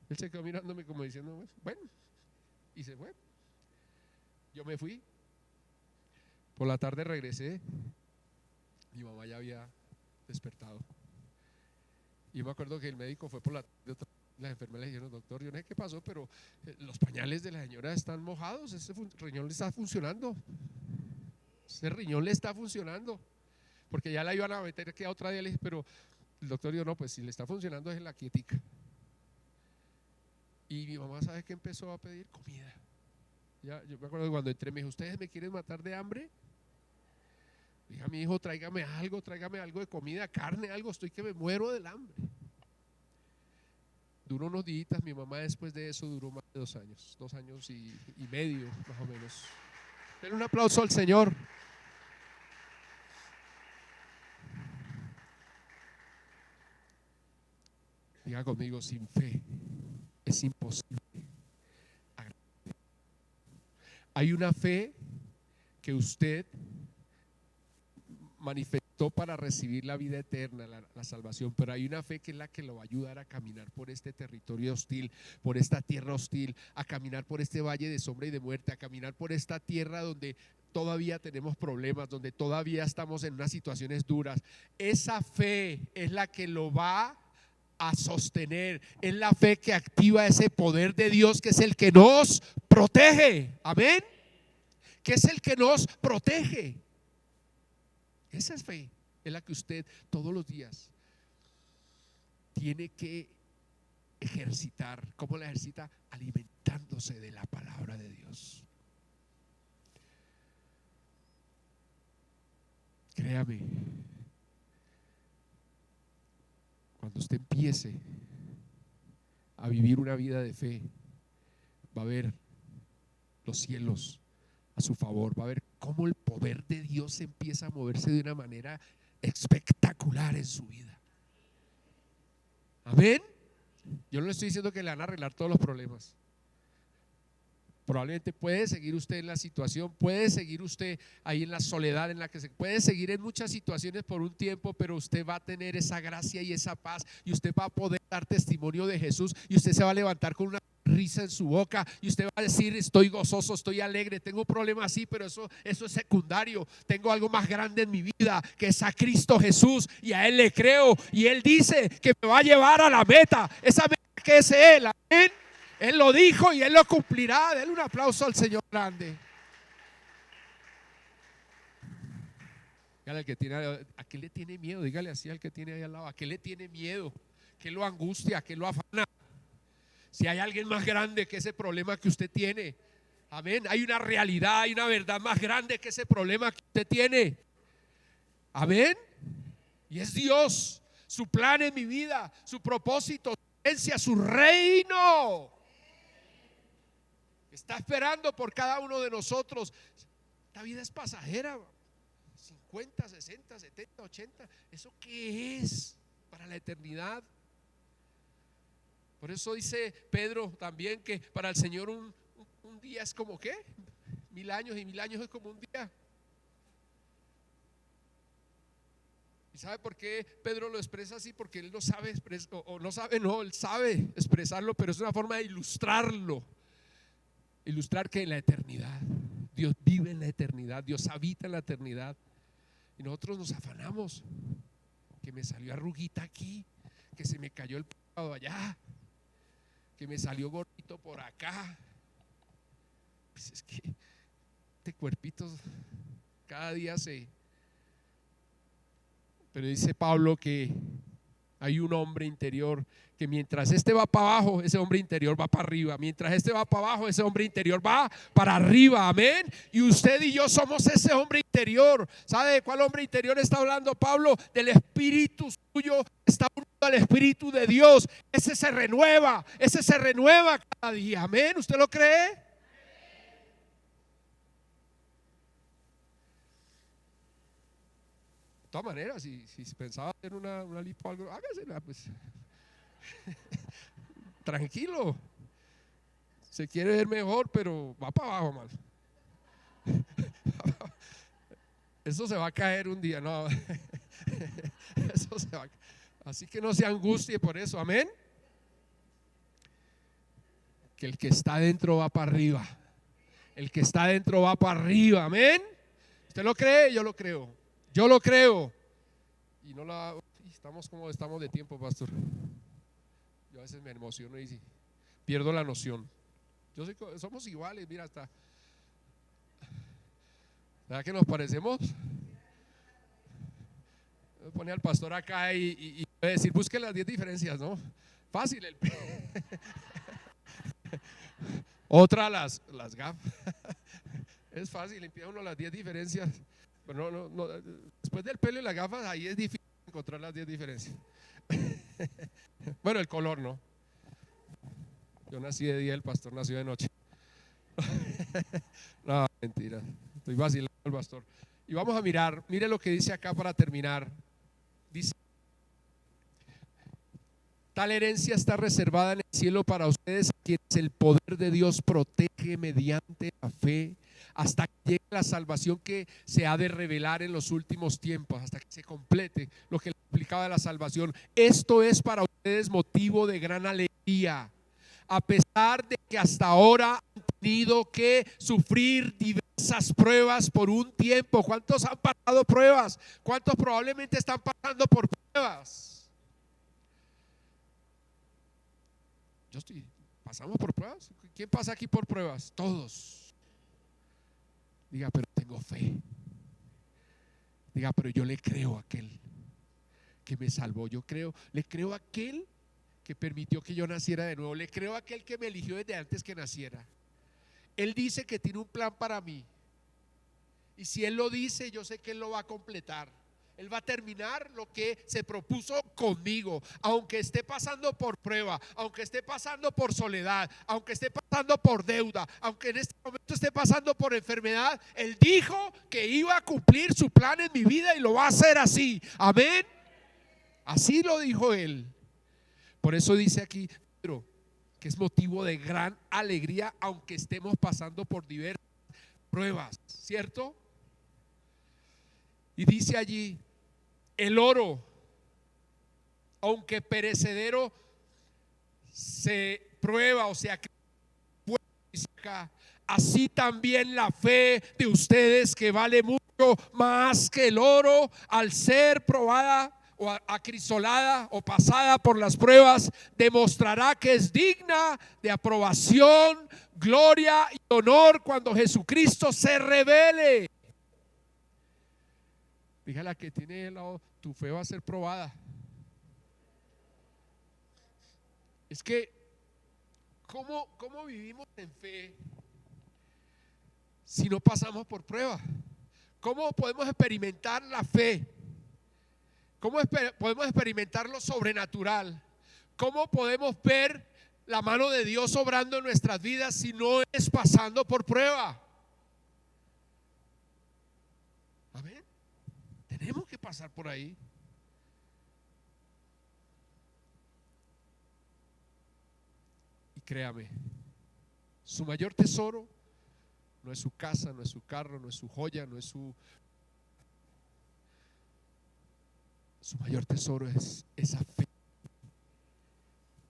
S1: Él se quedó mirándome como diciendo, bueno, y se fue. Yo me fui. Por la tarde regresé. Mi mamá ya había despertado. Y me acuerdo que el médico fue por la tarde. Las enfermeras le dijeron, doctor, yo no sé qué pasó, pero los pañales de la señora están mojados. Ese riñón le está funcionando. Ese riñón le está funcionando. Porque ya la iban a meter que a otra diálisis, pero el doctor dijo, no, pues si le está funcionando es en la quietica. Y mi mamá, ¿sabe qué empezó a pedir? Comida. Yo me acuerdo que cuando entré me dijo, ¿ustedes me quieren matar de hambre? Dije a mi hijo, tráigame algo de comida, carne, algo, estoy que me muero del hambre. Duró unos días, mi mamá después de eso duró más de 2 años, 2 años y medio más o menos. Denle un aplauso al Señor. Diga conmigo, sin fe es imposible. Hay una fe que usted manifestó para recibir la vida eterna, la salvación, pero hay una fe que es la que lo va a ayudar a caminar por este territorio hostil, por esta tierra hostil, a caminar por este valle de sombra y de muerte, a caminar por esta tierra donde todavía tenemos problemas, donde todavía estamos en unas situaciones duras. Esa fe es la que lo va a sostener, es la fe que activa ese poder de Dios que es el que nos protege, amén, que es el que nos protege. Esa es fe, es la que usted todos los días tiene que ejercitar. ¿Cómo la ejercita? Alimentándose de la palabra de Dios. créame, cuando usted empiece a vivir una vida de fe, va a ver los cielos a su favor, va a ver cómo el poder de Dios empieza a moverse de una manera espectacular en su vida. Amén. Yo no le estoy diciendo que le van a arreglar todos los problemas. Probablemente puede seguir usted en la situación, puede seguir usted ahí en la soledad en la que se puede seguir en muchas situaciones por un tiempo, pero usted va a tener esa gracia y esa paz, y usted va a poder dar testimonio de Jesús, y usted se va a levantar con una risa en su boca, y usted va a decir: estoy gozoso, estoy alegre, tengo un problema así, pero eso es secundario. Tengo algo más grande en mi vida, que es a Cristo Jesús, y a Él le creo, y Él dice que me va a llevar a la meta, esa meta que es Él. Amén. Él lo dijo y Él lo cumplirá. Denle un aplauso al Señor grande. Dígale al que tiene, ¿a qué le tiene miedo? Dígale así al que tiene ahí al lado: ¿a qué le tiene miedo? ¿Qué lo angustia? ¿Qué lo afana? Si hay alguien más grande que ese problema que usted tiene, amén, hay una realidad, hay una verdad más grande que ese problema que usted tiene, amén, y es Dios, su plan en mi vida, su propósito, su herencia, su reino. Está esperando por cada uno de nosotros. Esta vida es pasajera. 50, 60, 70, 80. ¿Eso qué es para la eternidad? Por eso dice Pedro también que para el Señor un día es como ¿qué? 1000 años, y 1000 años es como un día. ¿Y sabe por qué Pedro lo expresa así? Porque él no sabe él sabe expresarlo, pero es una forma de ilustrarlo. Ilustrar que en la eternidad Dios vive en la eternidad, Dios habita en la eternidad, y nosotros nos afanamos, que me salió arruguita aquí, que se me cayó el párpado allá, que me salió gordito por acá. Pues es que este cuerpito cada día pero dice Pablo que hay un hombre interior que mientras este va para abajo, ese hombre interior va para arriba. Mientras este va para abajo, ese hombre interior va para arriba. Amén. Y usted y yo somos ese hombre interior. ¿Sabe de cuál hombre interior está hablando Pablo? Del espíritu suyo, está unido al espíritu de Dios. Ese se renueva cada día. Amén. ¿Usted lo cree? De todas maneras, si pensaba hacer una lipo o algo, hágasela, pues. Tranquilo. Se quiere ver mejor, pero va para abajo, man. Eso se va a caer un día, no. Eso se va a... Así que no se angustie por eso, amén. Que el que está dentro va para arriba. El que está dentro va para arriba, amén. ¿Usted lo cree? Yo lo creo. Yo lo creo. Y no la... Estamos como estamos de tiempo, pastor. Yo a veces me emociono y pierdo la noción. Yo sé que somos iguales, mira, hasta. ¿Verdad que nos parecemos? Voy a poner al pastor acá y voy a decir: busque las 10 diferencias, ¿no? Fácil. Otra, las gafas. Es fácil, empieza uno las 10 diferencias. Pero no, después del pelo y las gafas, ahí es difícil encontrar las 10 diferencias. Bueno, el color no. Yo nací de día, el pastor nació de noche. No, mentira. Estoy vacilando al pastor. Y vamos a mirar, mire lo que dice acá para terminar. Dice: tal herencia está reservada en el cielo para ustedes, quienes el poder de Dios protege mediante la fe, hasta que llegue la salvación que se ha de revelar en los últimos tiempos, hasta que se complete lo que implicaba de la salvación. Esto es para ustedes motivo de gran alegría, a pesar de que hasta ahora han tenido que sufrir diversas pruebas por un tiempo. ¿Cuántos han pasado pruebas? ¿Cuántos probablemente están pasando por pruebas? ¿Pasamos por pruebas? ¿Quién pasa aquí por pruebas? Todos. Diga: pero tengo fe. Diga: pero yo le creo a aquel que me salvó. Le creo a aquel que permitió que yo naciera de nuevo. Le creo a aquel que me eligió desde antes que naciera. Él dice que tiene un plan para mí. Y si Él lo dice, yo sé que Él lo va a completar. Él va a terminar lo que se propuso conmigo, aunque esté pasando por prueba, aunque esté pasando por soledad, aunque esté pasando por deuda, aunque en este momento esté pasando por enfermedad. Él dijo que iba a cumplir su plan en mi vida y lo va a hacer así. Amén. Así lo dijo Él. Por eso dice aquí, pero que es motivo de gran alegría, aunque estemos pasando por diversas pruebas, ¿cierto? Y dice allí, el oro, aunque perecedero, se prueba o sea, así también la fe de ustedes, que vale mucho más que el oro, al ser probada o acrisolada o pasada por las pruebas, demostrará que es digna de aprobación, gloria y honor cuando Jesucristo se revele. Dígale a que tiene al lado, tu fe va a ser probada. Es que, ¿cómo vivimos en fe si no pasamos por prueba? ¿Cómo podemos experimentar la fe? ¿Cómo podemos experimentar lo sobrenatural? ¿Cómo podemos ver la mano de Dios obrando en nuestras vidas si no es pasando por prueba? Amén. Tenemos que pasar por ahí. Y créame, su mayor tesoro no es su casa, no es su carro, no es su joya, no es su mayor tesoro es esa fe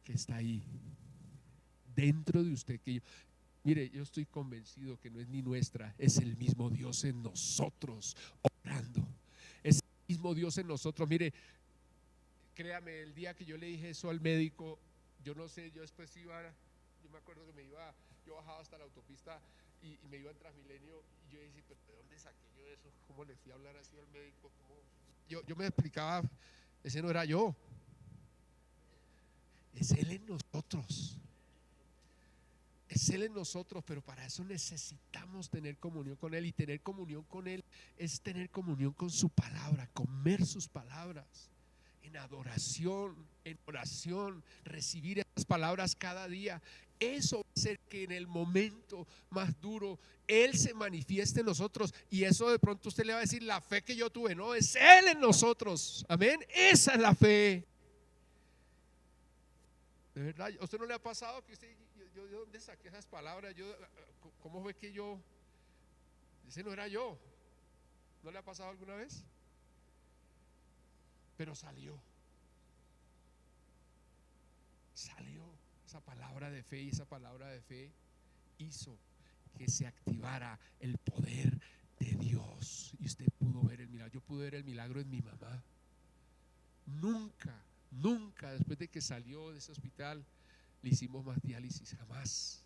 S1: que está ahí dentro de usted. Mire, yo estoy convencido que no es ni nuestra, es el mismo Dios en nosotros obrando. Es el mismo Dios en nosotros. Mire, créame, el día que yo le dije eso al médico, yo no sé, yo después iba, yo me acuerdo que yo bajaba hasta la autopista y me iba en Transmilenio, y yo decía, pero ¿de dónde saqué yo eso? ¿Cómo le fui a hablar así al médico? Yo me explicaba, ese no era yo, es Él en nosotros. Es Él en nosotros, pero para eso necesitamos tener comunión con Él, y tener comunión con Él es tener comunión con su palabra, comer sus palabras en adoración, en oración, recibir esas palabras cada día. Eso va a hacer que en el momento más duro Él se manifieste en nosotros, y eso de pronto usted le va a decir, la fe que yo tuve, no, es Él en nosotros. Amén, esa es la fe. De verdad, ¿a usted no le ha pasado que usted, yo de dónde saqué esas palabras? ¿Cómo fue que ese no era yo? ¿No le ha pasado alguna vez? Pero salió esa palabra de fe, y esa palabra de fe hizo que se activara el poder de Dios, y usted pudo ver el milagro. Yo pude ver el milagro en mi mamá. Nunca después de que salió de ese hospital le hicimos más diálisis, jamás.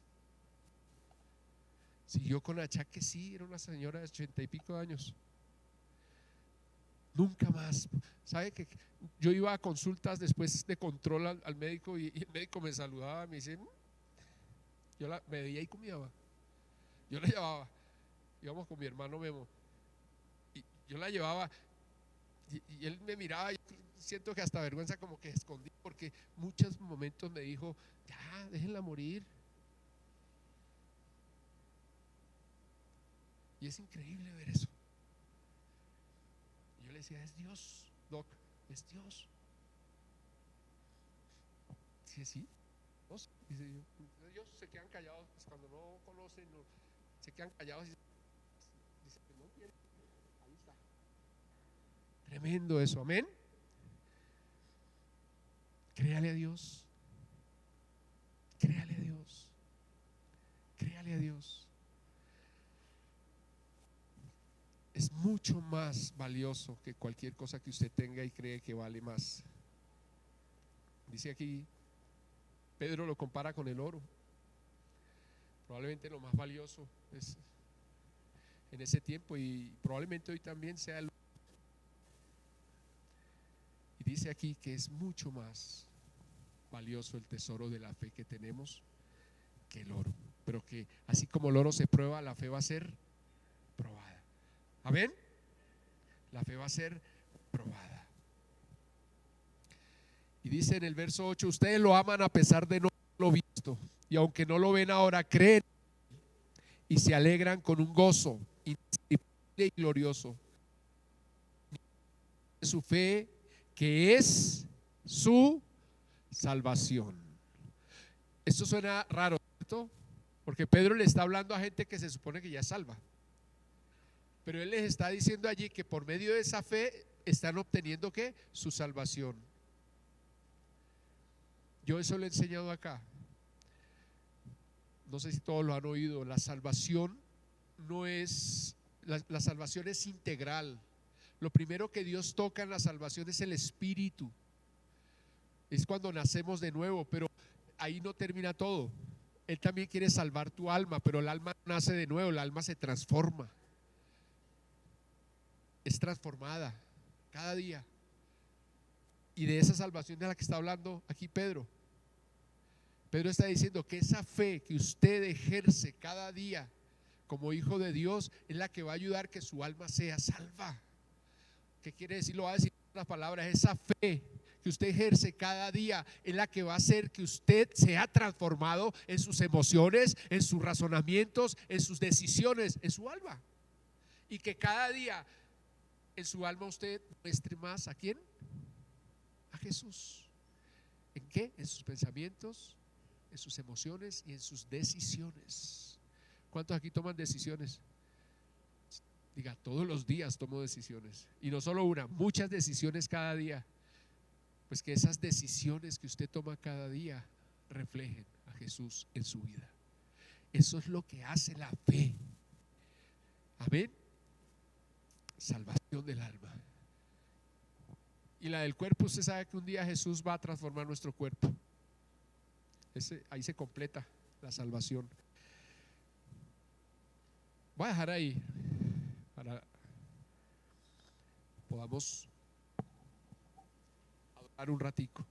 S1: Siguió con achaques, sí, era una señora de 80 y pico de años. Nunca más. ¿Sabe que yo iba a consultas después de control al médico, y el médico me saludaba, me dice, me veía y comía. Yo la llevaba, íbamos con mi hermano Memo, y yo la llevaba, y él me miraba, y siento que hasta vergüenza como que escondí, porque muchos momentos me dijo, ya, déjenla morir. Y es increíble ver eso. Y yo le decía, es Dios, Doc, es Dios. Sí, sí. Dice, ellos se quedan callados, pues cuando no conocen, se quedan callados, y dice, no quieren. Ahí está. Tremendo eso, amén. Créale a Dios. Créale a Dios. Créale a Dios. Es mucho más valioso que cualquier cosa que usted tenga y cree que vale más. Dice aquí, Pedro lo compara con el oro. Probablemente lo más valioso es en ese tiempo, y probablemente hoy también sea el oro. Y dice aquí que es mucho más valioso el tesoro de la fe que tenemos que el oro, pero que así como el oro se prueba, la fe va a ser probada. Amén. La fe va a ser probada. Y dice en el verso 8: ustedes lo aman a pesar de no haberlo visto, y aunque no lo ven ahora, creen y se alegran con un gozo indescriptible y glorioso de su fe, que es su salvación. Esto suena raro, ¿cierto? Porque Pedro le está hablando a gente que se supone que ya es salva, pero él les está diciendo allí que por medio de esa fe están obteniendo ¿qué? Su salvación. Yo eso lo he enseñado acá. No sé si todos lo han oído. La salvación no es, la salvación es integral. Lo primero que Dios toca en la salvación es el espíritu. Es cuando nacemos de nuevo, pero ahí no termina todo. Él también quiere salvar tu alma, pero el alma no nace de nuevo, el alma se transforma. Es transformada cada día. Y de esa salvación de la que está hablando aquí Pedro. Pedro está diciendo que esa fe que usted ejerce cada día como hijo de Dios es la que va a ayudar que su alma sea salva. ¿Qué quiere decir? Lo va a decir en las palabras. Esa fe que usted ejerce cada día es la que va a hacer que usted sea transformado en sus emociones, en sus razonamientos, en sus decisiones, en su alma. Y que cada día en su alma usted muestre más ¿a quién? A Jesús. ¿En qué? En sus pensamientos, en sus emociones y en sus decisiones. ¿Cuántos aquí toman decisiones? Diga, todos los días tomo decisiones. Y no solo una, muchas decisiones cada día. Pues que esas decisiones que usted toma cada día reflejen a Jesús en su vida. Eso es lo que hace la fe. Amén. Salvación del alma. Y la del cuerpo, usted sabe que un día Jesús va a transformar nuestro cuerpo. Ahí se completa la salvación. Voy a dejar ahí para podamos hablar un ratico.